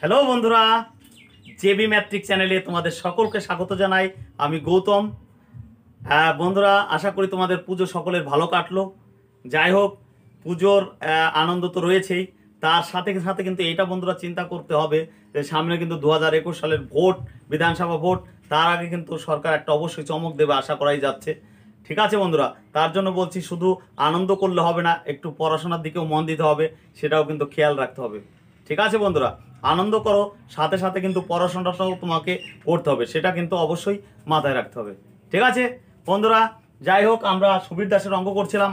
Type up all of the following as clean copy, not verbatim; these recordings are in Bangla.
হ্যালো বন্ধুরা, জেবি ম্যাট্রিক চ্যানেলে তোমাদের সকলকে স্বাগত জানাই। আমি গৌতম। বন্ধুরা, আশা করি তোমাদের পুজো সকলের ভালো কাটলো। যাই হোক, পুজোর আনন্দ তো রয়েছেই, তার সাথে সাথে কিন্তু এইটা বন্ধুরা চিন্তা করতে হবে যে সামনে কিন্তু 2021 সালের ভোট, বিধানসভা ভোট। তার আগে কিন্তু সরকার একটা অবশ্যই চমক দেবে, আশা করাই যাচ্ছে। ঠিক আছে বন্ধুরা, তার জন্য বলছি শুধু আনন্দ করলে হবে না, একটু পড়াশোনার দিকেও মন দিতে হবে, সেটাও কিন্তু খেয়াল রাখতে হবে। ঠিক আছে বন্ধুরা, আনন্দ করো, সাথে সাথে কিন্তু পড়াশোনাটাও তোমাকে করতে হবে, সেটা কিন্তু অবশ্যই মাথায় রাখতে হবে। ঠিক আছে বন্ধুরা, যাই হোক, আমরা সুবীর দাসের অঙ্ক করছিলাম।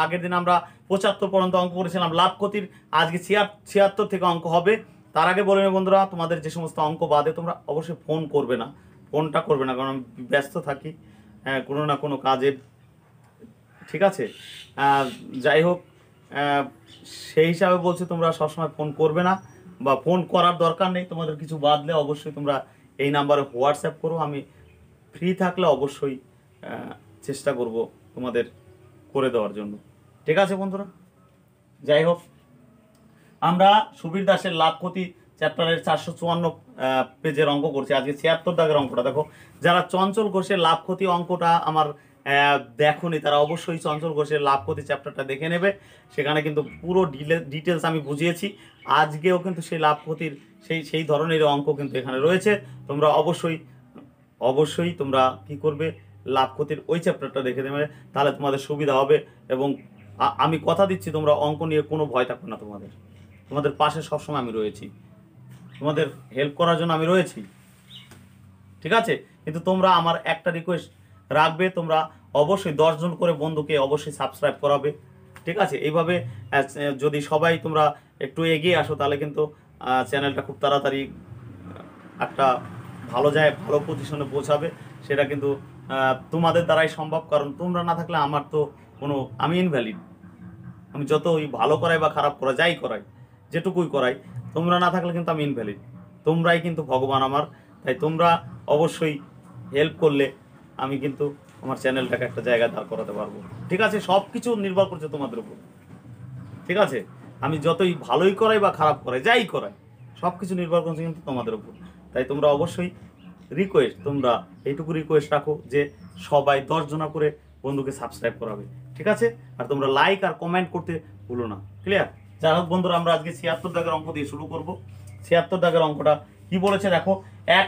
আগের দিন আমরা 75 পর্যন্ত অঙ্ক করেছিলাম লাভ ক্ষতির। আজকে 76 থেকে অঙ্ক হবে। তার আগে বলে নেব বন্ধুরা, তোমাদের যে সমস্ত অঙ্ক বাদে তোমরা অবশ্যই ফোন করবে না, ফোনটা করবে না, কারণ আমি ব্যস্ত থাকি কোনো না কোনো কাজে। ঠিক আছে, যাই হোক, সেই হিসাবে বলছি তোমরা সবসময় ফোন করবে না, বা ফোন করার দরকার নেই। তোমাদের কিছু বাদলে অবশ্যই তোমরা এই নাম্বারে হোয়াটসঅ্যাপ করো। আমি ফ্রি থাকলে অবশ্যই চেষ্টা করব তোমাদের করে দেওয়ার জন্য। ঠিক আছে বন্ধুরা, যাই হোক, আমরা সুবীর দাসের লাভ ক্ষতি চ্যাপ্টারের 454 পেজের অঙ্ক করছি। আজকে 76 দাগের অঙ্কটা দেখো। যারা চঞ্চল ঘোষের লাভ ক্ষতি অঙ্কটা আমার দেখোনি, তারা অবশ্যই চঞ্চল ঘোষের লাভ ক্ষতি চ্যাপ্টারটা দেখে নেবে। সেখানে কিন্তু পুরো ডিটেলস আমি বুঝিয়েছি। আজকেও কিন্তু সেই লাভ ক্ষতির সেই ধরনের অঙ্ক কিন্তু এখানে রয়েছে। তোমরা অবশ্যই তোমরা কি করবে, লাভ ক্ষতির ওই চ্যাপ্টারটা দেখে দেবে, তাহলে তোমাদের সুবিধা হবে। এবং আমি কথা দিচ্ছি, তোমরা অঙ্ক নিয়ে কোনো ভয় থাকবে না। তোমাদের পাশে সবসময় আমি রয়েছি, তোমাদের হেল্প করার জন্য আমি রয়েছি। ঠিক আছে, কিন্তু তোমরা আমার একটা রিকোয়েস্ট রাখবে, তোমরা অবশ্যই 10 জন করে বন্ধুকে অবশ্যই সাবস্ক্রাইব করাবে। ঠিক আছে, এইভাবে যদি সবাই তোমরা একটু এগিয়ে আসো, তাহলে কিন্তু চ্যানেলটা খুব তাড়াতাড়ি একটা ভালো পজিশনে পৌঁছাবে। সেটা কিন্তু তোমাদের দ্বারাই সম্ভব, কারণ তোমরা না থাকলে আমার তো আমি ইনভ্যালিড। আমি যতই ভালো করাই বা খারাপ করা যাই করাই, যেটুকুই করাই, তোমরা না থাকলে কিন্তু আমি ইনভ্যালিড। তোমরাই কিন্তু ভগবান আমার। তাই তোমরা অবশ্যই হেল্প করলে আমি কিন্তু আমার চ্যানেলটাকে একটা জায়গায় দাঁড় করাতে পারবো। ঠিক আছে, সব কিছু নির্ভর করছে তোমাদের উপর। ঠিক আছে, আমি যতই ভালোই করাই বা খারাপ করাই, যাই করাই, সব কিছু নির্ভর করছে কিন্তু তোমাদের উপর। তাই তোমরা অবশ্যই তোমরা এইটুকু রিকোয়েস্ট রাখো যে সবাই 10 জনা করে বন্ধুকে সাবস্ক্রাইব করাবে। ঠিক আছে, আর তোমরা লাইক আর কমেন্ট করতে ভুলো না। ক্লিয়ার? যাই হোক বন্ধুরা, আমরা আজকে 76 দাগের অঙ্ক দিয়ে শুরু করব। 76 দাগের অঙ্কটা কি বলেছে দেখো। এক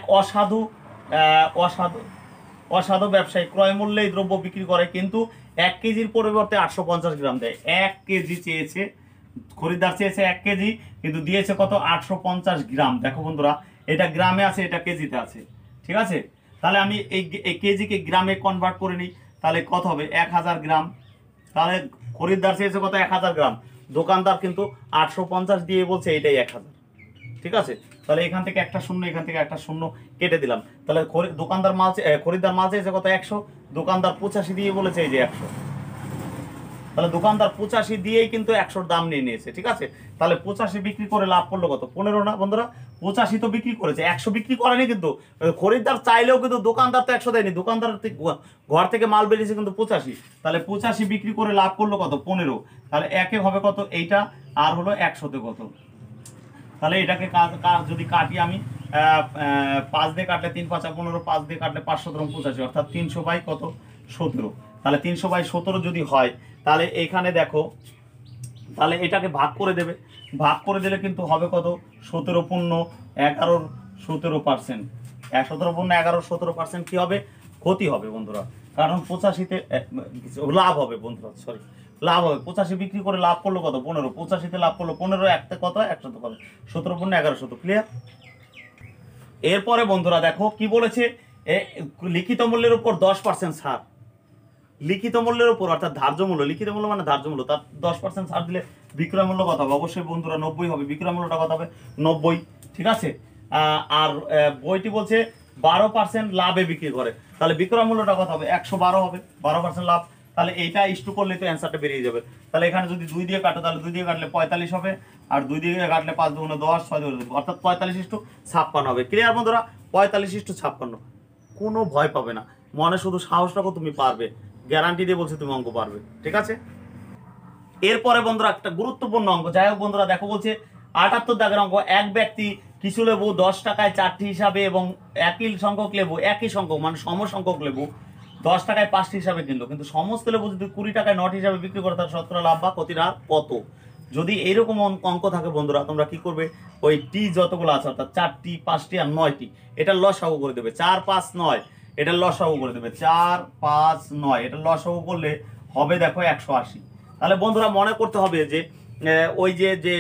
অসাধু ব্যবসায়ী ক্রয় মূল্যে এই দ্রব্য বিক্রি করে, কিন্তু 1 কেজির পরিবর্তে 850 গ্রাম দেয়। 1 কেজি চেয়েছে, খরিদ্দার চেয়েছে 1 কেজি, কিন্তু দিয়েছে কত? 850 গ্রাম। দেখো বন্ধুরা, এটা গ্রামে আছে, এটা কেজিতে আছে। ঠিক আছে, তাহলে আমি এই কেজিকে গ্রামে কনভার্ট করে নিই, তাহলে কত হবে? 1000 গ্রাম। তাহলে খরিদ্দার চেয়েছে কত? 1000 গ্রাম। দোকানদার কিন্তু 850 দিয়ে বলছে এইটাই 1000। ঠিক আছে, তাহলে এখান থেকে একটা শূন্য, এখান থেকে একটা শূন্য কেটে দিলাম। তাহলে খরিদ্দার মাল চেয়েছে কত? 100। দোকানদার 85 দিয়ে বলেছে এই যে 100। তাহলে দোকানদার 85 দিয়েই কিন্তু 100 দাম নিয়ে নিয়েছে। ঠিক আছে, তাহলে 85 বিক্রি করে লাভ করলো কত? 15 না বন্ধুরা? 85 তো বিক্রি করেছে, 100 বিক্রি করেনি। কিন্তু খরিদ্দার চাইলেও কিন্তু দোকানদার তো 100 দেয়নি। দোকানদার ঘর থেকে মাল বেরিয়েছে কিন্তু 85। তাহলে 85 বিক্রি করে লাভ করলো কত? 15। তাহলে একে হবে কত? এইটা আর হলো 100তে কত? তাহলে এটাকে যদি কাটি আমি, 5 দিয়ে কাটলে 3 5 15, 5 দিয়ে কাটলে 5 17 85, অর্থাৎ 300 বাই কত? 17। তাহলে 300 বাই 17 যদি হয়, তাহলে এখানে দেখো, তাহলে এটাকে ভাগ করে দেবে। ভাগ করে দিলে কিন্তু হবে কত? 17 পূর্ণ 11 17%। 17 পূর্ণ 11 17% কি হবে? ক্ষতি হবে বন্ধুরা, কারণ 85তে লাভ হবে বন্ধুরা, সরি, লাভ হবে। 85 বিক্রি করে লাভ করলো কত? 15। 85তে লাভ করলো 15, একটা কত? 100 কত? 17 পূর্ণ 1100। ক্লিয়ার? এরপরে বন্ধুরা দেখো কি বলেছে, লিখিত মূল্যের উপর 10% ছাড়। লিখিত মূল্যের উপর, অর্থাৎ ধার্য মূল্য, লিখিত মূল্য মানে ধার্য মূল্য, তার 10% ছাড় দিলে বিক্রয় মূল্য কত হবে? অবশ্যই বন্ধুরা 90 হবে। বিক্রয় মূল্যটা কত হবে? 90। ঠিক আছে, আর বইটি বলছে 12% লাভে বিক্রি করে, তাহলে বিক্রয় মূল্যটা কত হবে? 112 হবে। 12% লাভ, তাহলে এইটা ইস্টু করলে তো অ্যান্সারটা বেরিয়ে যাবে। তাহলে এখানে যদি 2 দিয়ে কাটো, তাহলে 2 দিয়ে কাটলে 45 হবে, আর 2 দিয়ে কাটলে 5 2 10, 6 2, অর্থাৎ 45:56 হবে। ক্লিয়ার বন্ধুরা? 45:56। কোনো ভয় পাবে না, মনে শুধু সাহস রাখো, তুমি পারবে। গ্যারান্টি দিয়ে বলছি তুমি অঙ্ক পারবে। ঠিক আছে, এরপরে বন্ধুরা একটা গুরুত্বপূর্ণ অঙ্ক। যাই হোক বন্ধুরা, দেখো বলছে 78 দাগের অঙ্ক। এক ব্যক্তি কিছু লেবু 10 টাকায় 4টি হিসাবে এবং একই সংখ্যক লেবু একই সংখ্যক মানে সম সংখ্যক লেবু 10 টাকায় 5টি হিসাবে কিনলো, কিন্তু সমস্ত লেবু যদি 20 টাকায় 9টি হিসাবে বিক্রি করে তার শতকরা লাভ বা ক্ষতির হার কত? যদি এইরকম অঙ্ক থাকে বন্ধুরা, তোমরা কি করবে, ওই টি যতগুলো আছে অর্থাৎ 4টি 5টি আর 9টি এটার লসাগু করে দেবে। 4 5 9 এটার লসাগু করে দেবে। 4 5 9 এটার লসাগু করলে হবে দেখো 180। তাহলে বন্ধুরা মনে করতে হবে যে ওই যে যে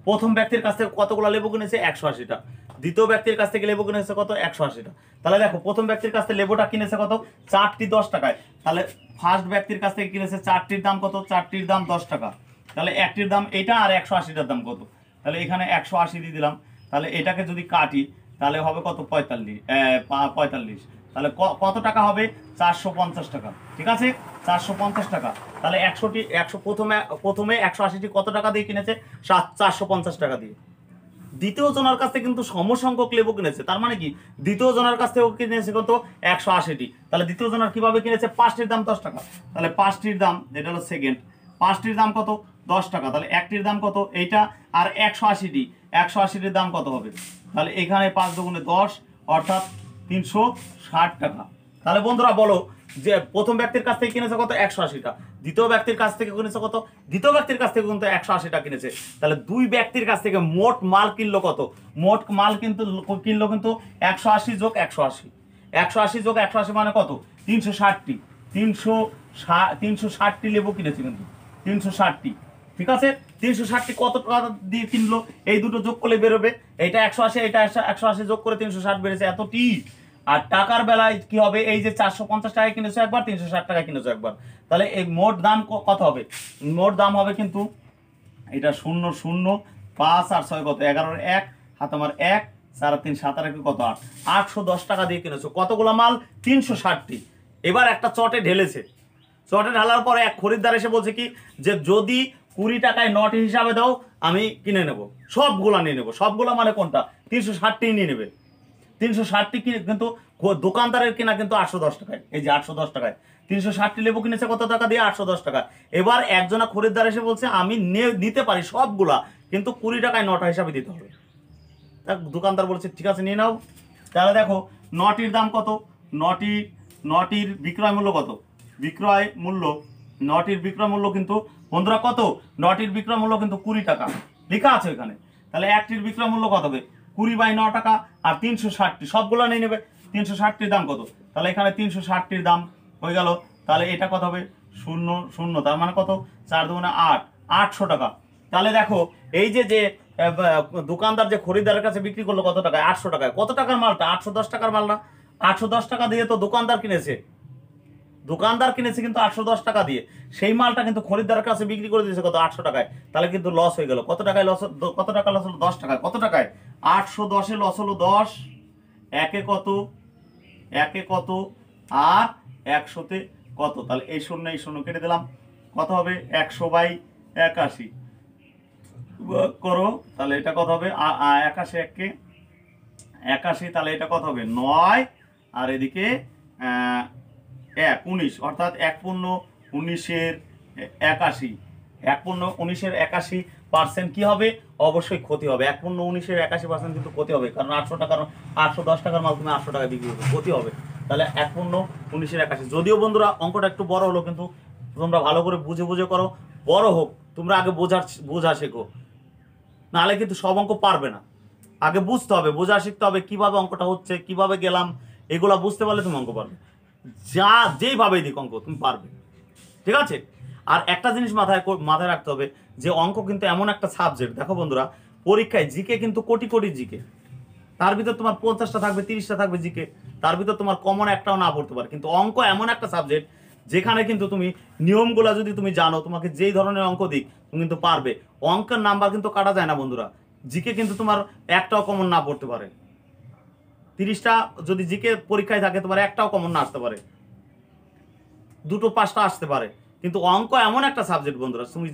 প্রথম ব্যক্তির কাছ থেকে কতগুলো লেবু কিনেছে 180টা, দ্বিতীয় ব্যক্তির কাছ থেকে লেবু কিনেছে কত 180টা। তাহলে দেখো প্রথম ব্যক্তির কাছ থেকে লেবুটা কিনেছে কত 4টি 10 টাকায়, তাহলে ফার্স্ট ব্যক্তির কাছ থেকে কিনেছে 4টির দাম কত, 4টির দাম 10 টাকা, তাহলে একটির দাম এটা আর 180টার দাম কত, তাহলে এখানে 180 দিয়ে দিলাম। তাহলে এটাকে যদি কাটি তাহলে হবে কত 45, তাহলে কত টাকা হবে 450 টাকা, ঠিক আছে 450 টাকা। তাহলে 100 প্রথমে 180টি কত টাকা দিয়ে কিনেছে 450 টাকা দিয়ে। দ্বিতীয় জনের কাছ থেকে কিন্তু সমসংখ্যক লেবু কিনেছে, তার মানে কি দ্বিতীয় জনের কাছ থেকে কিনেছে কত 180টি, তাহলে দ্বিতীয় জনের কিভাবে কিনেছে 5টির দাম 10 টাকা, তাহলে 5টির দাম যেটা হলো সেকেন্ড 5টির দাম কত 10 টাকা, তাহলে একটির দাম কত এইটা আর 180টির দাম কত হবে, তাহলে এখানে 5 দুগুণে 10 অর্থাৎ 360 টাকা। তাহলে বন্ধুরা বলো যে প্রথম ব্যক্তির কাছ থেকে কিনেছে কত 180টা, দ্বিতীয় ব্যক্তির কাছ থেকে কিনেছে কত, দ্বিতীয় ব্যক্তির কাছ থেকে কিন্তু 180টা কিনেছে, তাহলে দুই ব্যক্তির কাছ থেকে মোট মাল কিনলো কত, মোট মাল কিন্তু কিনলো কিন্তু 180 যোগ 180, 180 যোগ 180 মানে কত 360টি, 360টি লেবু কিনেছে কিন্তু 360টি, ঠিক আছে 360টি কত টাকা দিয়ে কিনলো এই দুটো যোগ করলে বেরোবে, এইটা 180 এটা 180 যোগ করে 360 বেড়েছে এতটি। আর টাকার বেলায় কি হবে, এই যে 450 টাকায় কিনেছো একবার 360 টাকায় কিনেছো একবার, তাহলে এই মোট দাম কত হবে, মোট দাম হবে কিন্তু এটা 0 0 5 আর 6 কত 11 1 হাত আমার 1 4 3 7 আর 1 কত 8 810 টাকা দিয়ে কিনেছো কতগুলো মাল 360টি। এবার একটা চটে ঢেলেছে, চটে ঢালার পরে এক খরিদ্দার এসে বলছে কি যে যদি 20 টাকায় 9টি হিসাবে দাও আমি কিনে নেব, সবগুলা নিয়ে নেবো, সবগুলা মানে কোনটা 360টি নিয়ে নেবে, 360টি কিন্তু দোকানদারের কিনা কিন্তু 810 টাকায়, এই যে 810 টাকায় 360টি লেবু কিনেছে কত টাকা দিয়ে 810 টাকা। এবার একজনা খরিদ্দার এসে বলছে আমি নিতে পারি সবগুলা কিন্তু 20 টাকায় 9টা হিসাবে দিতে হবে, দোকানদার বলছে ঠিক আছে নিয়ে নাও। তাহলে দেখো 9টির দাম কত, 9টির বিক্রয় মূল্য কত, বিক্রয় মূল্য 9টির বিক্রয় মূল্য কিন্তু বন্ধুরা কত, 9টির বিক্রয় মূল্য কিন্তু 20 টাকা লেখা আছে এখানে, তাহলে একটির বিক্রয় মূল্য কত হবে 20/9 টাকা আর 360টি সবগুলো নিয়ে নেবে, 360টির দাম কত, তাহলে এখানে 360টির দাম হয়ে গেল, তাহলে এটা কত হবে 0 0 তার মানে কত 4 দুগুণে 8 800 টাকা। তাহলে দেখো এই যে যে দোকানদার যে খরিদ্দারের কাছে বিক্রি করলো কত টাকায় 800 টাকায়, কত টাকার মালটা 810 টাকার মাল না, 810 টাকা দিয়ে তো দোকানদার কিনেছে কিন্তু 810 টাকা দিয়ে, সেই মালটা কিন্তু খরিদ্দারের কাছে বিক্রি করে দিয়েছে কত 800 টাকায়, তাহলে কিন্তু লস হয়ে গেল, কত টাকায় লস, কত টাকা লস হলো 10 টাকায়, কত টাকায় 810 লস হলো 10 একে কত আর 100তে কত, তাহলে এই শূন্য কেটে দিলাম, কত হবে 100/81 করো, তাহলে এটা কত হবে 81 একে 81, তাহলে এটা কত হবে 9 আর এদিকে 19 অর্থাৎ 1/19 1/19 কি হবে অবশ্যই ক্ষতি হবে, 1/19 কিন্তু ক্ষতি হবে, কারণ 810 টাকার মাল তুমি 800 টাকায় বিক্রি করবে, ক্ষতি হবে, তাহলে 1/19 যদিও বন্ধুরা অঙ্কটা একটু বড় হলো কিন্তু তোমরা ভালো করে বুঝে করো, বড় হোক তোমরা আগে বোঝা শেখো, নাহলে কিন্তু সব অঙ্ক পারবে না, আগে বুঝতে হবে বোঝা শিখতে হবে কিভাবে অঙ্কটা হচ্ছে কিভাবে গেলাম, এগুলা বুঝতে পারলে তুমি অঙ্ক পারবে, যেইভাবে দিক অঙ্ক তুমি পারবে, ঠিক আছে। আর একটা জিনিস মাথায় রাখতে হবে যে অঙ্ক কিন্তু এমন একটা সাবজেক্ট, দেখো বন্ধুরা পরীক্ষায় জিকে কিন্তু কোটি জিকে, তার ভিতর তোমার 50টা থাকবে 30টা থাকবে জিকে, তার ভিতর তোমার কমন একটাও না পড়তে পারে, কিন্তু অঙ্ক এমন একটা সাবজেক্ট যেখানে কিন্তু তুমি নিয়মগুলা যদি তুমি জানো তোমাকে যেই ধরনের অঙ্ক দিক তুমি কিন্তু পারবে, অঙ্কের নাম্বার কিন্তু কাটা যায় না বন্ধুরা, জিকে কিন্তু তোমার একটাও কমন না পড়তে পারে, 30টা যদি জিকে পরীক্ষায় থাকে তোমার একটাও কমন না আসতে পারে, 2টো 5টা আসতে পারে, কিন্তু অঙ্ক এমন একটা সাবজেক্ট বন্ধুরা তুমি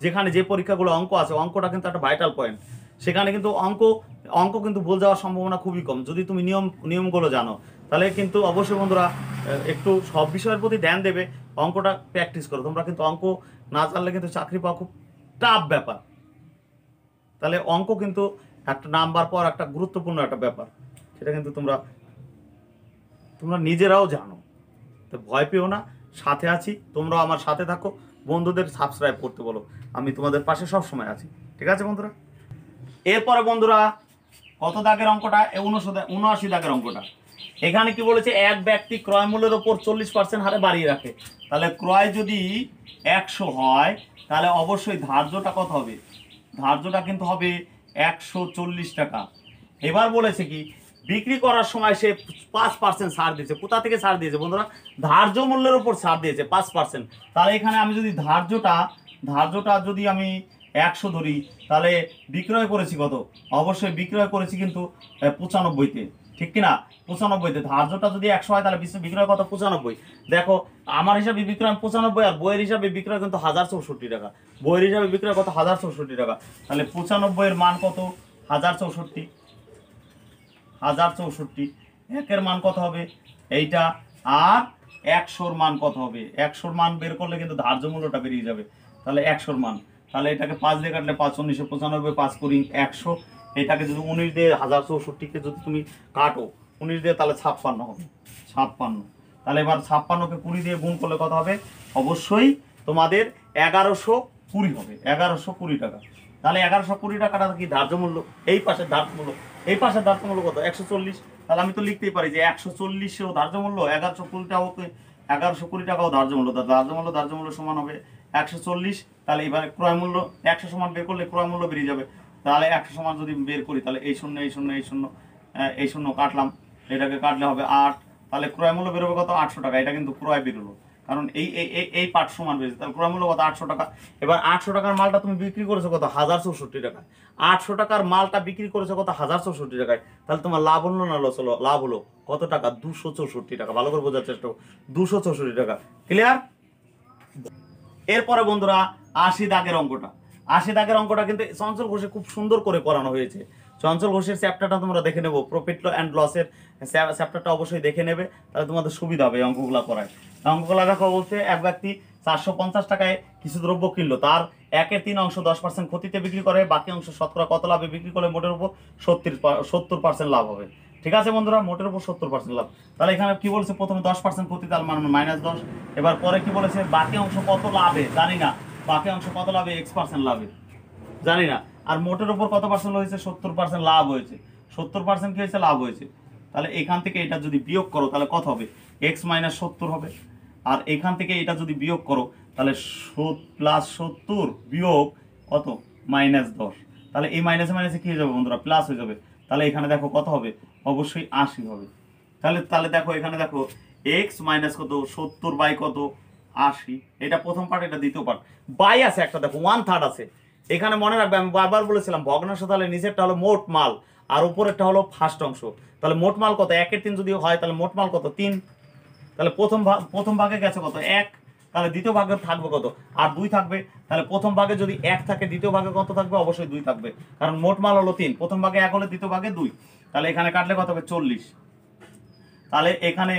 যেখানে যে পরীক্ষাগুলো অঙ্ক আছে অঙ্কটা কিন্তু একটা ভাইটাল পয়েন্ট, সেখানে কিন্তু অঙ্ক কিন্তু ভুল যাওয়ার সম্ভাবনা খুবই কম যদি তুমি নিয়মগুলো জানো, তাহলে কিন্তু অবশ্যই বন্ধুরা একটু সব বিষয়ের প্রতি ধ্যান দেবে, অঙ্কটা প্র্যাকটিস করো, তোমরা কিন্তু অঙ্ক না জানলে কিন্তু চাকরি পাওয়া খুব টাফ ব্যাপার। তাহলে অঙ্ক কিন্তু একটা নাম্বার পর একটা গুরুত্বপূর্ণ একটা ব্যাপার, সেটা কিন্তু তোমরা নিজেরাও জানো। তো ভয় পেও না, সাথে আছি, তোমরাও আমার সাথে থাকো, বন্ধুদের সাবস্ক্রাইব করতে বলো, আমি তোমাদের পাশে সব সময় আছি। ঠিক আছে বন্ধুরা? এরপরে বন্ধুরা কত দাগের অঙ্কটা? 79 দাগের অঙ্কটা। এখানে কি বলেছে? এক ব্যক্তি ক্রয় মূল্যের ওপর 40% হারে বাড়িয়ে রাখে। তাহলে ক্রয় যদি 100 হয় তাহলে অবশ্যই ধার্যটা কত হবে? ধার্যটা কিন্তু হবে 140 টাকা। এবার বলেছে কি বিক্রি করার সময় সে 5% ছাড় দিয়েছে। কোথা থেকে ছাড় দিয়েছে বন্ধুরা? ধার্য মূল্যের উপর ছাড় দিয়েছে 5%। তাহলে এখানে আমি যদি ধার্যটা যদি আমি 100 ধরি, তাহলে বিক্রয় করেছি কত? অবশ্যই বিক্রয় করেছি কিন্তু 95-তে, ঠিক কিনা? 95-তে। ধার্যটা যদি 100 হয় তাহলে বিক্রয় কত? 95। দেখো আমার হিসাবে বিক্রয় 95, আর বইয়ের হিসাবে বিক্রয় কিন্তু 1064 টাকা। বইয়ের হিসাবে বিক্রয় কত? 1064 টাকা। তাহলে 95 এর মান কত? 1064। 1064 একের মান কত হবে? এইটা। আর 100-র মান কত হবে? 100-র মান বের করলে কিন্তু ধার্য মূল্যটা বেরিয়ে যাবে। তাহলে 100-র মান, তাহলে এটাকে 5 দিয়ে কাটলে 5 1995, 5 করি 100। এটাকে যদি 19 দিয়ে 1064-কে যদি তুমি কাটো 19 দিয়ে, তাহলে 56 হবে। 56। তাহলে এবার 56-কে 20 দিয়ে গুণ করলে কত হবে? অবশ্যই তোমাদের 1120 হবে। 1120 টাকা। তাহলে 1120 টাকাটা কি ধার্য মূল্য? এই পাশের ধার্য মূল্য, এই পাশের ধার্য মূল্য কত? 140। তাহলে আমি তো লিখতেই পারি যে 140-ও ধার্য মূল্য, 1120 টাকাও ধার্য মূল্য। ধার্য মূল্য সমান হবে 140। তাহলে এবার ক্রয় মূল্য 100 সমান বের করলে ক্রয় মূল্য বেরিয়ে যাবে। তাহলে 100 সমান যদি বের করি, তাহলে এই শূন্য এই শূন্য এই শূন্য এই শূন্য কাটলাম, এটাকে কাটলে হবে 8। তাহলে ক্রয় মূল্য বেরোবে কত? 800 টাকা। এটা কিন্তু ক্রয় বেরোলো, কারণ এই পার্ট সমান বেরিয়েছে। তাহলে ক্রয় মূল্য কত? 800 টাকা। এবার 800 টাকার মালটা তুমি বিক্রি করেছো কত? 1064 টাকায়। 800 টাকার মালটা বিক্রি করেছো কত? 1064 টাকায়। তাহলে তোমার লাভ হলো না লস হলো? লাভ হলো। কত টাকা? 264 টাকা। ভালো করে বোঝার চেষ্টা করো, 264 টাকা। ক্লিয়ার? এরপরে বন্ধুরা 80 দাগের অঙ্কটা। 80 দাগের অঙ্কটা কিন্তু চঞ্চল ঘোষে খুব সুন্দর করে করানো হয়েছে। চঞ্চল ঘোষের চ্যাপ্টারটা তোমরা দেখে নেবো, প্রফিট অ্যান্ড লসের চ্যাপ্টারটা অবশ্যই দেখে নেবে, তাহলে তোমাদের সুবিধা হবে এই অঙ্কগুলো করায়। অঙ্কগুলো দেখো, বলছে এক ব্যক্তি 450 টাকায় কিছু দ্রব্য কিনলো, তার 1/3 10% ক্ষতিতে বিক্রি করে, বাকি অংশ শতকরা কত লাভে বিক্রি করলে মোটের উপর 70% লাভ হবে। ঠিক আছে বন্ধুরা? মোটের উপর 70% লাভ। তাহলে এখানে কি বলেছে? প্রথমে 10% ক্ষতি, তার মানে -10। এবার পরে কি বলেছে? বাকি অংশ কত লাভে জানি না। বাকি অংশ কত লাভে? X% লাভে জানি না। আর মোটের উপর কত পার্সেন্ট হয়েছে? 70% লাভ হয়েছে। 70% কি হয়েছে? লাভ হয়েছে। তাহলে এখান থেকে এটা যদি বিয়োগ করো তাহলে কত হবে? X - 70 হবে। আর এখান থেকে এটা যদি বিয়োগ করো তাহলে +70 বিয়োগ কত? -10। তাহলে এই মাইনাসে মাইনাসে কি হয়ে যাবে বন্ধুরা? প্লাস হয়ে যাবে। তাহলে এখানে দেখো কত হবে? অবশ্যই 80 হবে। তাহলে দেখো এখানে দেখো x মাইনাস কত? 70 বাই কত? 80। এটা প্রথম পার্ট, এটা দ্বিতীয় পার্ট। বাই আছে একটা, দেখো 1/3 আছে। এখানে মনে রাখবে, আমি বারবার বলেছিলাম ভগ্নাংশ, তাহলে নিচেরটা হলো মোট মাল আর উপরেরটা হলো ফার্স্ট অংশ। তাহলে মোট মাল কত? 1/3 যদি হয় তাহলে মোট মাল কত? 3। তাহলে প্রথম ভাগে গেছে কত? 1। তাহলে দ্বিতীয় ভাগে থাকবে কত? আর 2 থাকবে। তাহলে প্রথম ভাগে যদি 1 থাকে, দ্বিতীয় ভাগে কত থাকবে? অবশ্যই 2 থাকবে, কারণ মোট মাল হলো 3। প্রথম ভাগে 1 হলে দ্বিতীয় ভাগে 2। তাহলে এখানে কাটলে কত হবে? 40। তাহলে এখানে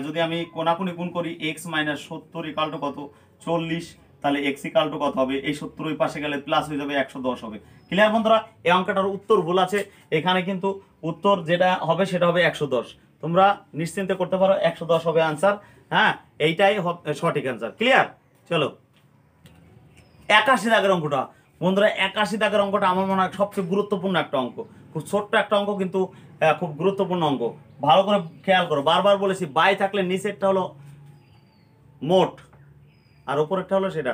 যদি আমি কোনাকুনি গুণ করি, x - 70 = কত? 40। তাহলে x = কত হবে? এই 70 ওই পাশে গেলে প্লাস হয়ে যাবে, 110 হবে। ক্লিয়ার বন্ধুরা? এই অঙ্কটার উত্তর ভুল আছে এখানে, কিন্তু উত্তর যেটা হবে সেটা হবে 110। তোমরা নিশ্চিন্তে করতে পারো, 110 হবে আনসার। হ্যাঁ, এইটাই সঠিক আনসার। ক্লিয়ার? চলো 81 দাগের অঙ্কটা বন্ধুরা। 81 দাগের অঙ্কটা আমার মনে হয় সবচেয়ে গুরুত্বপূর্ণ একটা অঙ্ক। খুব ছোট্ট একটা অঙ্ক, কিন্তু খুব গুরুত্বপূর্ণ অঙ্ক। ভালো করে খেয়াল করো, বারবার বলেছি বাই থাকলে নিচেরটা হলো মোট আর উপরেরটা হলো সেটা,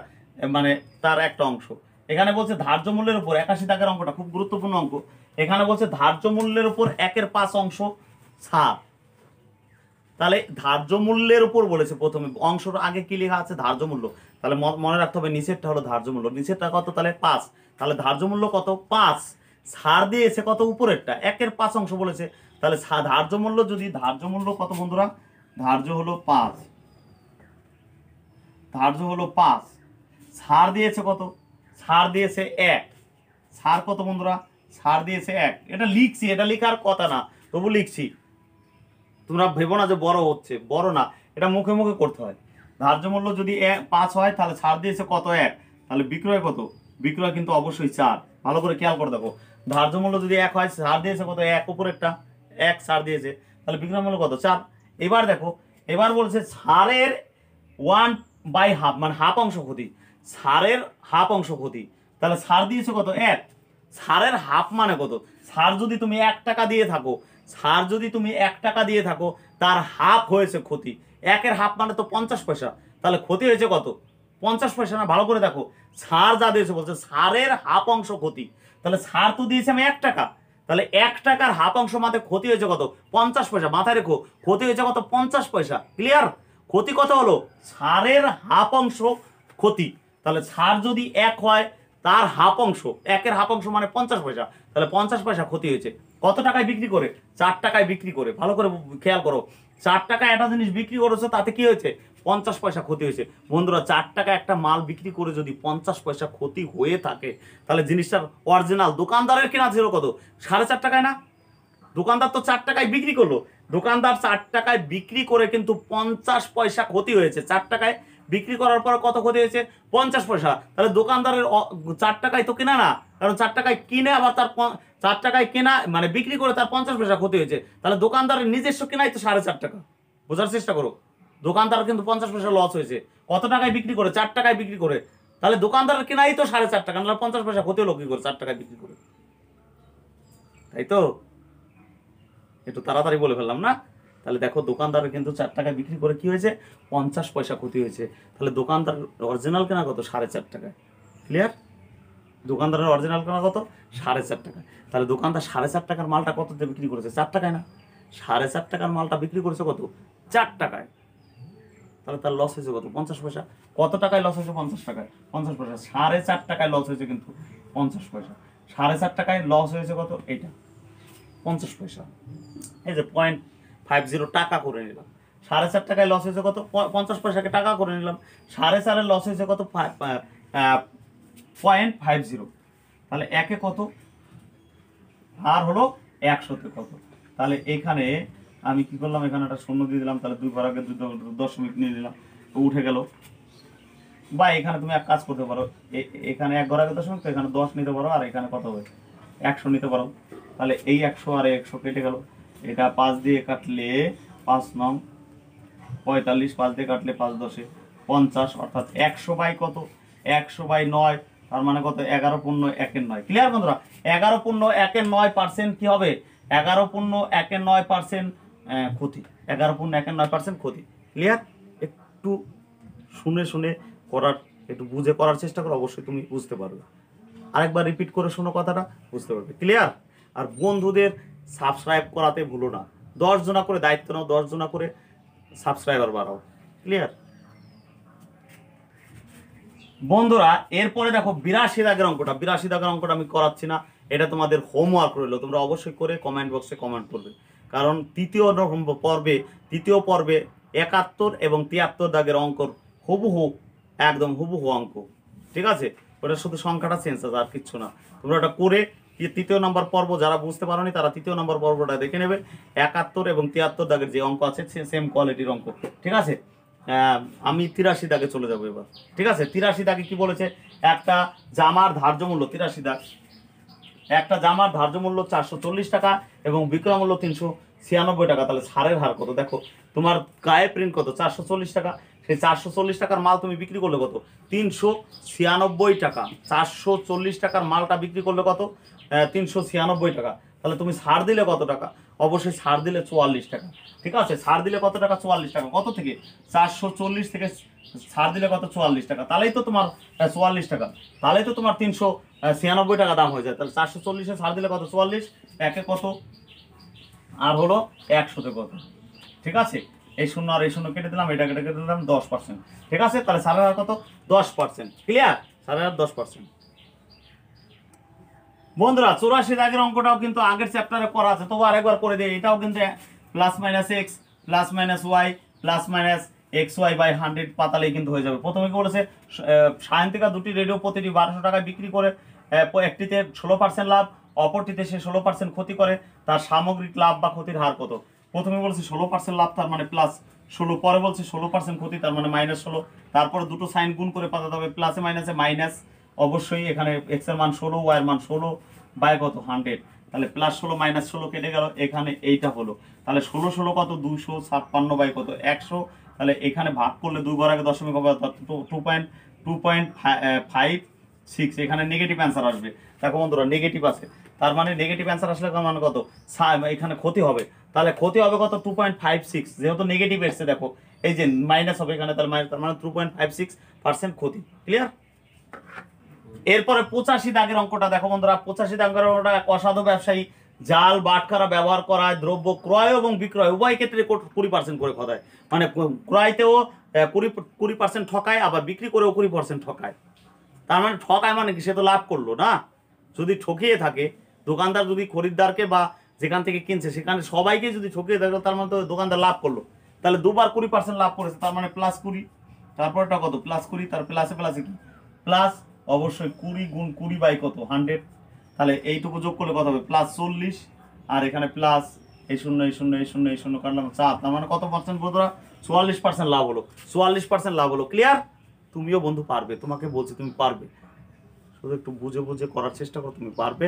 মানে তার একটা অংশ। এখানে বলছে ধার্য মূল্যের উপর 81 দাগের অঙ্কটা খুব গুরুত্বপূর্ণ অঙ্ক। এখানে বলছে ধার্য মূল্যের উপর 1/5 অংশ ছাড়। তাহলে ধার্য মূল্যের উপর বলেছে, প্রথমে অংশটা আগে কি লেখা আছে? ধার্য মূল্য। তাহলে মনে রাখতে হবে নিচেরটা হলো ধার্য মূল্য। নিচেরটা কত? তাহলে 5। তাহলে ধার্য মূল্য কত? 5। ছাড় দিয়েছে কত? উপরেরটা 1/5 অংশ বলেছে। তাহলে ধার্য মূল্য যদি, ধার্য মূল্য কত বন্ধুরা? ধার্য হলো 5। ধার্য হলো 5। ছাড় দিয়েছে কত? ছাড় দিয়েছে 1। ছাড় কত বন্ধুরা? ছাড় দিয়েছে 1। এটা লিখছি, এটা লেখার কথা না, তবু লিখছি। তোমরা ভেবো না যে বড় হচ্ছে, বড় না, এটা মুখে মুখে করতে হয়। ধার্য মূল্য যদি 5 হয়, তাহলে ছাড় দিয়েছে কত? 1। তাহলে বিক্রয় কত? বিক্রয় কিন্তু অবশ্যই 4। ভালো করে খেয়াল করে দেখো, ধার্য মূল্য যদি 1 হয়, ছাড় দিয়েছে কত, 1 উপর একটা 1 ছাড় দিয়েছে, তাহলে বিক্রয় মূল্য কত 4। এবার দেখো, এবার বলছে ছাড়ের 1/2 মানে হাফ অংশ ক্ষতি, ছাড়ের হাফ অংশ ক্ষতি, তাহলে ছাড় দিয়েছে কত 1, ছাড়ের হাফ মানে কত, ছাড় যদি তুমি 1 টাকা দিয়ে থাকো, ছাড় যদি তুমি 1 টাকা দিয়ে থাকো, তার হাফ হয়েছে ক্ষতি, 1-এর হাফ মানে তো 50 পয়সা, তাহলে ক্ষতি হয়েছে কত 50 পয়সা না। ভালো করে দেখো, ছাড় যা দিয়েছে বলছে ছাড়ের হাফ অংশ ক্ষতি, তাহলে ছাড় তো দিয়েছে আমি 1 টাকা, তাহলে 1 টাকার হাফ অংশ মাত্র ক্ষতি হয়েছে কত 50 পয়সা। মাথায় রেখো, ক্ষতি হয়েছে কত 50 পয়সা। ক্লিয়ার? ক্ষতি কত হলো, ছাড়ের হাফ অংশ ক্ষতি, তাহলে ছাড় যদি 1 হয়, তার হাফ অংশ, 1-এর হাফ অংশ মানে 50 পয়সা, তাহলে 50 পয়সা ক্ষতি হয়েছে। কত টাকায় বিক্রি করে, 4 টাকায় বিক্রি করে। ভালো করে খেয়াল করো, 4 টাকায় একটা জিনিস বিক্রি করেছো, তাতে কি হয়েছে 50 পয়সা ক্ষতি হয়েছে। বন্ধুরা, 4 টাকা একটা মাল বিক্রি করে যদি 50 পয়সা ক্ষতি হয়ে থাকে, তাহলে জিনিসটার অরিজিনাল দোকানদারের কেনা ছিল কত 4.5 টাকায় না। দোকানদার তো 4 টাকায় বিক্রি করলো, দোকানদার 4 টাকায় বিক্রি করে কিন্তু 50 পয়সা ক্ষতি হয়েছে। 4 টাকায় বিক্রি করার পর কত ক্ষতি হয়েছে 50 পয়সা। তাহলে দোকানদারের 4 টাকায় তো কেনা না, কারণ 4 টাকায় কিনে আবার তার 4 টাকায় কেনা মানে বিক্রি করে তার 50 পয়সা ক্ষতি হয়েছে। তাহলে দোকানদারের নিজস্ব কেনাই তো 4.5 টাকা। বোঝার চেষ্টা করো, দোকানদার কিন্তু 50 পয়সা লস হয়েছে। কত টাকায় বিক্রি করে, 4 টাকায় বিক্রি করে, তাহলে দোকানদারের কেনাই তো 4.5 টাকা, নাহলে 50 পয়সা ক্ষতি হলো কি করে 4 টাকায় বিক্রি করে। তাই তো, একটু তাড়াতাড়ি বলে ফেললাম না। তাহলে দেখো, দোকানদারের কিন্তু 4 টাকায় বিক্রি করে কি হয়েছে 50 পয়সা ক্ষতি হয়েছে। তাহলে দোকানদার অরিজিনাল কেনা কত 4.5 টাকায়। ক্লিয়ার? দোকানদারের অরিজিনাল কেনা কত 4.5 টাকা। তাহলে দোকানদার 4.5 টাকার মালটা কততে বিক্রি করেছে 4 টাকায় না। 4.5 টাকার মালটা বিক্রি করেছে কত 4 টাকায়, তাহলে তার লস হয়েছে কত 50 পয়সা। কত টাকায় লস হয়েছে 50 টাকায়, 50 পয়সা। 4.5 টাকায় লস হয়েছে কিন্তু 50 পয়সা। 4.5 টাকায় লস হয়েছে কত, এইটা 50 পয়সা। এই যে 0.50 টাকা করে নিলাম। 4.5 টাকায় লস হয়েছে কত 50 পয়সাকে টাকা করে নিলাম। 4.5-এর লস হয়েছে কত 0.50, তাহলে 1-এ কত আর হলো 100-তে কত। তাহলে এখানে আমি কি করলাম, এখানে একটা শূন্য দিয়ে দিলাম, তাহলে 2 ঘর আগে 2 দশমিক নিয়ে নিলাম, উঠে গেল। বা এখানে তুমি এক কাজ করতে পারো, এখানে 1 ঘর আগে দশমিক, তো এখানে 10 নিতে পারো, আর এখানে কত হবে 100 নিতে পারো। তাহলে এই 100 আর 100 কেটে গেল। এটা 5 দিয়ে কাটলে 5 নং 45, 5 দিয়ে কাটলে 5 10 50, অর্থাৎ 100 বাই কত 100 বাই 9, তার মানে কত 11.1-9। ক্লিয়ার বন্ধুরা? 11.1-9% কি হবে, 11.1-9% ক্ষতি, 11.1-9% ক্ষতি। ক্লিয়ার? একটু শুনে শুনে করার, একটু বুঝে করার চেষ্টা করো, অবশ্যই তুমি বুঝতে পারবে। আরেকবার রিপিট করে শোনো কথাটা, বুঝতে পারবে। ক্লিয়ার? আর বন্ধুদের সাবস্ক্রাইব করাতে ভুলো না, 10 জনা করে দায়িত্ব নাও, 10 জনা করে সাবস্ক্রাইবার বাড়াও। ক্লিয়ার? বন্ধুরা, এরপরে দেখো 82 দাগের অঙ্কটা। 82 দাগের অঙ্কটা আমি করাচ্ছি না, এটা তোমাদের হোমওয়ার্ক রইলো, তোমরা অবশ্যই করে কমেন্ট বক্সে কমেন্ট করবে। কারণ তৃতীয় পর্বে 71 এবং 73 দাগের অঙ্কর হুবহু, একদম হুবহু অঙ্ক। ঠিক আছে? ওটা শুধু সংখ্যাটা চেঞ্জ আছে, আর কিচ্ছু না। তোমরা ওটা করে 3য় নম্বর পর্ব যারা বুঝতে পারোনি, তারা 3য় নম্বর পর্বটা দেখে নেবে। 71 এবং 73 দাগের যে অঙ্ক আছে সেম কোয়ালিটির অঙ্ক। ঠিক আছে? আমি 83 দাগে চলে যাবো এবার। ঠিক আছে? 83 দাগে কি বলেছে, একটা জামার ধার্য মূল্য 83 দাগ, একটা জামার ধার্য মূল্য 440 টাকা এবং বিক্রয় মূল্য 396 টাকা। তাহলে ছাড়ের হার কত, দেখো তোমার গায়ে প্রিন্ট কত 440 টাকা, সেই 440 টাকার মাল তুমি বিক্রি করলে কত 396 টাকা। 440 টাকার মালটা বিক্রি করলে কত 396 টাকা। তাহলে তুমি ছাড় দিলে কত টাকা, অবশ্যই ছাড় দিলে 44 টাকা। ঠিক আছে? ছাড় দিলে কত টাকা 44 টাকা। কত থেকে 440 থেকে ছাড় দিলে কত 44 টাকা, তাহলেই তো তোমার 44 টাকা, তাহলেই তো তোমার 396 টাকা দাম হয়ে যায়। তাহলে 440-এ ছাড় দিলে কত 44, 1-এ কত আর হলো 100-তে কত। ঠিক আছে? এই শূন্য আর এই শূন্য কেটে দিলাম, এটা কেটে দিলাম 10%। ঠিক আছে? তাহলে ছাড়ের হার কত 10%। ক্লিয়ার? ছাড়ের হার 10%। বন্ধুরা, 84 দাগের অঙ্কটাও কিন্তু আগের চ্যাপ্টারে করা আছে, তবু আরেকবার করে দিই। এটাও কিন্তু +-x +-y +-xy/100 পাতালেই কিন্তু হয়ে যাবে। প্রথমে কি বলেছে, সায়ন্তিকা দুটি রেডিও প্রতিটি 1200 টাকায় বিক্রি করে, একটিতে 16% লাভ, অপরটিতে সে 16% ক্ষতি করে, তার সামগ্রিক লাভ বা ক্ষতির হার কত। প্রথমে বলছে 16% লাভ, তার মানে +16, পরে বলছে 16% ক্ষতি, তার মানে -16, তারপরে দুটো সাইন গুণ করে পাঠাতে হবে, প্লাসে মাইনাসে মাইনাস, অবশ্যই এখানে এক্স এর মান 16, ওয়াই এর মান 16 বাই কত 100, তাহলে +16 -16 কেটে গেল, এখানে এইটা হলো, তাহলে 16 16 কত 256 বাই কত 100, তাহলে এখানে ভাগ করলে 2 ঘর আগে দশমিক হবে, 2.56, এখানে নেগেটিভ অ্যান্সার আসবে। দেখো বন্ধুরা নেগেটিভ আছে, তার মানে নেগেটিভ অ্যান্সার আসলে মানে কত, এখানে ক্ষতি হবে, তাহলে ক্ষতি হবে কত 2.56, যেহেতু নেগেটিভ এসছে দেখো এই যে মাইনাস হবে এখানে, তার মানে 2.56% ক্ষতি। ক্লিয়ার? এরপরে 85 দাগের অঙ্কটা দেখো বন্ধুরা, 85 দাগের অঙ্কটা, অসাধু ব্যবসায়ী জাল বাটখারা ব্যবহার করায় দ্রব্য ক্রয় এবং বিক্রয় উভয় ক্ষেত্রে 20% করে খদায়, মানে ক্রয়তেও 20% ঠকায়, আবার বিক্রি করেও 20% ঠকায়। তার মানে ঠকায় মানে কি, সে তো লাভ করলো না। যদি ঠকিয়ে থাকে দোকানদার, যদি খরিদ্দারকে বা যেখান থেকে কিনছে সেখানে সবাইকে যদি ঠকিয়ে থাকে, তার মানে তো দোকানদার লাভ করলো, তাহলে দুবার 20% লাভ করেছে, তার মানে +20, তারপরটা কত +20, তার প্লাসে প্লাসে কি প্লাস, অবশ্যই 20 গুণ 20 বাই কত 100, তাহলে এইটুকু যোগ করলে কত হবে +40, আর এখানে প্লাস এই শূন্য এই শূন্য এই শূন্য এই শূন্য কাটলাম 4, তার মানে কত পার্সেন্ট বন্ধুরা 44% লাভ হলো, 44% লাভ হলো। ক্লিয়ার? তুমিও বন্ধু পারবে, তোমাকে বলছি তুমি পারবে, শুধু একটু বুঝে বুঝে করার চেষ্টা করো, তুমি পারবে।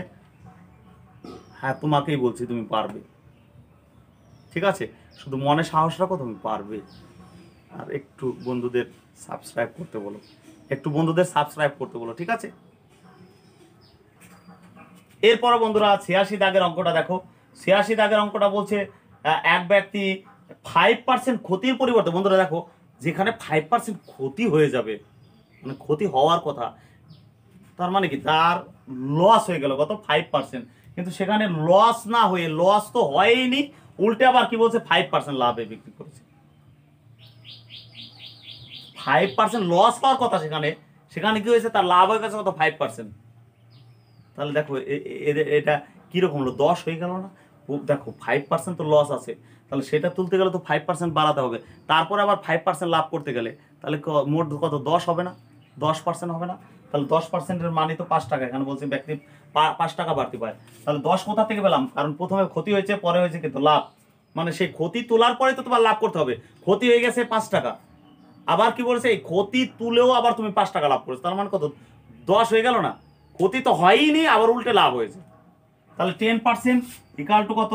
হ্যাঁ তোমাকেই বলছি তুমি পারবে, ঠিক আছে? শুধু মনে সাহস রাখো, তুমি পারবে। আর একটু বন্ধুদের সাবস্ক্রাইব করতে বলো, একটু বন্ধুদের সাবস্ক্রাইব করতে বলো, ঠিক আছে? এরপরে বন্ধুরা 86 দাগের অঙ্কটা দেখো, 86 দাগের অঙ্কটা বলছে এক ব্যক্তি 5% ক্ষতির পরিবর্তে, বন্ধুরা দেখো যেখানে 5% ক্ষতি হয়ে যাবে, মানে ক্ষতি হওয়ার কথা, তার মানে কি তার লস হয়ে গেল কত 5%, কিন্তু সেখানে লস না হয়ে, লস তো হয়নি, উল্টে আবার কি বলছে 5% লাভে বিক্রি করেছে। 5% লস হওয়ার কথা, সেখানে সেখানে কি হয়েছে, তার লাভ হয়ে গেছে কত 5%। তাহলে দেখো এটা কিরকম হলো, 10 হয়ে গেল না? দেখো 5% তো লস আছে, তাহলে সেটা তুলতে গেলে তো 5% বাড়াতে হবে, তারপরে আবার 5% লাভ করতে গেলে তাহলে মোট কত 10 হবে না, 10% হবে না? তাহলে 10%-এর মানে তো 5 টাকা, এখানে বলছে ব্যক্তি 5 টাকা বাড়তি পায়, তাহলে 10 কোথা থেকে পেলাম, কারণ প্রথমে ক্ষতি হয়েছে পরে হয়েছে কিন্তু লাভ, মানে সেই ক্ষতি তোলার পরে তো তোমার লাভ করতে হবে, ক্ষতি হয়ে গেছে 5 টাকা, আবার কি বলছে এই ক্ষতি তুলেও আবার তুমি 5 টাকা লাভ করেছো, তার মানে কত 10 হয়ে গেল না? ক্ষতি তো হয়নি, আবার উল্টে লাভ হয়েছে, তাহলে 10% ইকাল টু কত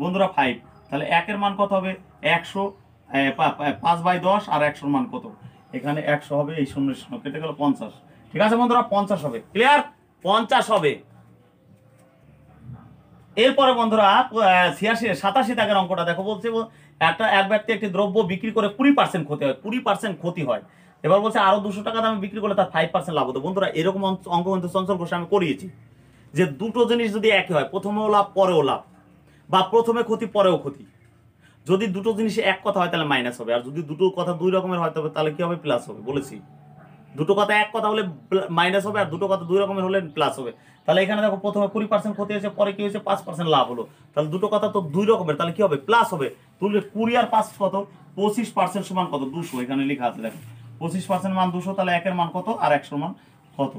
বন্ধুরা 5, তাহলে 1 এর মান কত হবে 100, 5/10, আর 100-র মান কত, এখানে 100 হবে, এই 0 0 কেটে গেল 50, ঠিক আছে বন্ধুরা 50 হবে। ক্লিয়ার? 50 হবে। এরপরে বন্ধুরা 87 দাগের অঙ্কটা দেখো, বলছে এক ব্যক্তি একটি দ্রব্য বিক্রি করে 20% ক্ষতি হয়, 20% ক্ষতি হয়, এবার বলছে আরো 200 টাকা দামে বিক্রি করলে তার 5% লাভ হতো। বন্ধুরা এরকম অঙ্ক কিন্তু চঞ্চল ঘোষ আমি করিয়েছি, যে দুটো জিনিস যদি একই হয়, প্রথমেও লাভ পরেও লাভ, বা প্রথমে ক্ষতি পরেও ক্ষতি, যদি দুটো জিনিস এক কথা হয় তাহলে মাইনাস হবে, আর যদি দুটো কথা দুই রকমের হয় তবে তাহলে কি হবে প্লাস হবে। বলেছি দুটো কথা এক কথা হলে মাইনাস হবে, আর দুটো কথা দুই রকমের হলে প্লাস হবে। তাহলে এখানে দেখো প্রথমে 20% ক্ষতি হয়েছে, পরে কি হয়েছে 5% লাভ হলো, তাহলে দুটো কথা তো দুই রকমের, তাহলে কি হবে প্লাস হবে। তুললে 20 আর 5 কত 25% সমান কত 200, এখানে লেখা আছে দেখো 25% মান 200, তাহলে 1 এর মান কত আর 100-র মান কত,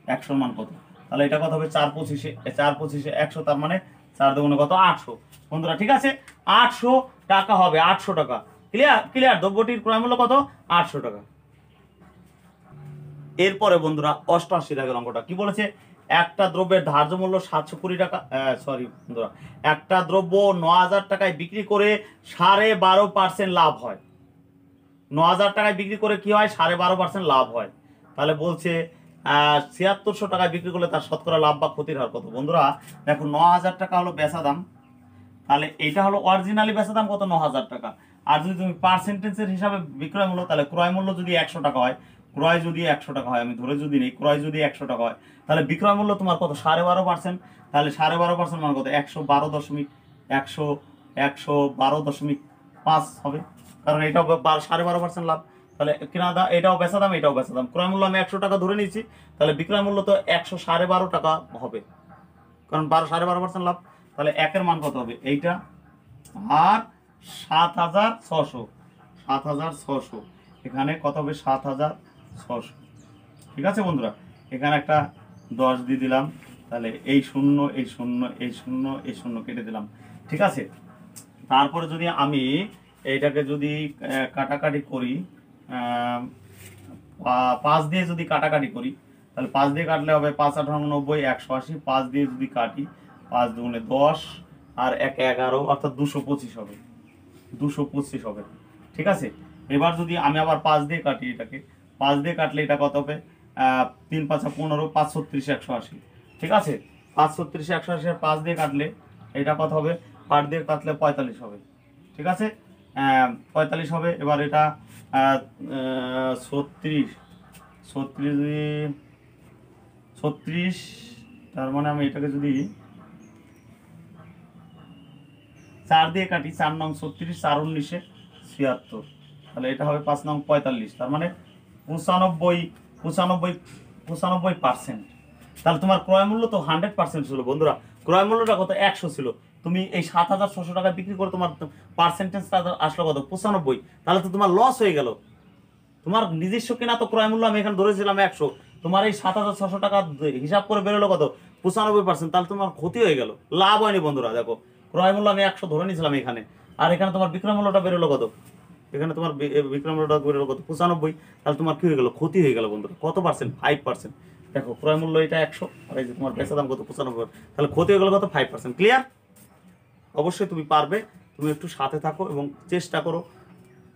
100-র মান কত, তাহলে এটা কত হবে 4 25 100, তার মানে 4 দুগুণে কত 800। বন্ধুরা ঠিক আছে 800 টাকা হবে, 800 টাকা। ক্লিয়ার? ক্লিয়ার? দ্রব্যটির ক্রয় মূল্য কত 800 টাকা। এরপরে বন্ধুরা 88 দাগের অঙ্কটা কি বলেছে, একটা দ্রব্যের ধার্য মূল্য 720 টাকা, সরি বন্ধুরা, একটা দ্রব্য 9000 টাকায় বিক্রি করে 12.5% লাভ হয়, 9000 টাকায় বিক্রি করে কি হয় 12.5% লাভ হয়, তাহলে বলছে 7600 টাকায় বিক্রি করলে তার শতকরা লাভ বা ক্ষতির হার কত। বন্ধুরা দেখো 9000 টাকা হলো বেচা দাম, তাহলে এটা হলো অরিজিনালি বেচা দাম কত 9000 টাকা, আর যদি তুমি পার্সেন্টেজের হিসাবে বিক্রয় মূল্য, তাহলে ক্রয় মূল্য যদি 100 টাকা হয়, ক্রয় যদি 100 টাকা হয়, আমি ধরে যদি নেই ক্রয় যদি 100 টাকা হয়, তাহলে বিক্রয় মূল্য তোমার কত 12.5%, তাহলে 12.5% মানে কত 112.5 হবে, কারণ এটাও 12.5% লাভ, তাহলে কিনা দাম এটাও বেচা দাম এটাও বেচা দাম, ক্রয় মূল্য আমি 100 টাকা ধরে নিয়েছি, তাহলে বিক্রয় মূল্য তো 112.5 টাকা হবে, কারণ 12.5% লাভ, তাহলে 1 এর মান কত হবে এইটা, আর 7600, 7600 এখানে কত হবে 7600। ঠিক আছে বন্ধুরা, এখানে একটা 10 দিয়ে দিলাম, তাহলে এই শূন্য এই শূন্য এই শূন্য এই শূন্য কেটে দিলাম। ঠিক আছে, তারপরে যদি আমি এইটাকে যদি কাটাকাটি করি, 5 দিয়ে যদি কাটাকাটি করি, তাহলে 5 দিয়ে কাটলে হবে 5 8 90 180, 5 দিয়ে যদি কাটি 5 দুগুণে 10 আর 1 11 অর্থাৎ 225 হবে, 225 হবে। ঠিক আছে, এবার যদি আমি আবার 5 দিয়ে কাটি এটাকে, 5 দিয়ে কাটলে এটা কত হবে 3 5 15, 5 36 180। ঠিক আছে, 5 36 180 আর 5 দিয়ে কাটলে এটা কত হবে, 8 দিয়ে কাটলে 45 হবে। ঠিক আছে, 45 হবে। এবার এটা 36 36, তার মানে আমি এটাকে যদি 4 দিয়ে কাটি, 4 নং 36, 4 19 76, তাহলে এটা হবে 5 নং 45, তার মানে 95%। তাহলে তোমার ক্রয় মূল্য তো 100% ছিল বন্ধুরা। ক্রয় মূল্যটা কত, 100 ছিল। তুমি এই 7,600 টাকা বিক্রি করে তোমার পার্সেন্টেজটা আসলো কত, 95। তাহলে তো তোমার লস হয়ে গেল। তোমার নিজস্ব কেনা তো ক্রয় মূল্য আমি এখানে ধরেছিলাম 100, তোমার এই 7,600 টাকা হিসাব করে বেরোলো কত, 95%। তাহলে তোমার ক্ষতি হয়ে গেল, লাভ হয়নি বন্ধুরা। দেখো, ক্রয় মূল্য আমি 100 ধরে নিয়েছিলাম এখানে, আর এখানে তোমার বিক্রয় মূল্যটা বেরোলো কত, এখানে তোমার বিক্রয় মূল্যটা বেরোলো কত, 95। তাহলে তোমার কি হয়ে গেল, ক্ষতি হয়ে গেল বন্ধুরা। কত পার্সেন্ট, 5%। দেখো, ক্রয় মূল্য এটা 100, আর এই যে তোমার বেচা দাম কত, 95, তাহলে ক্ষতি হয়ে গেল কত, 5%। ক্লিয়ার? অবশ্যই তুমি পারবে, তুমি একটু সাথে থাকো এবং চেষ্টা করো,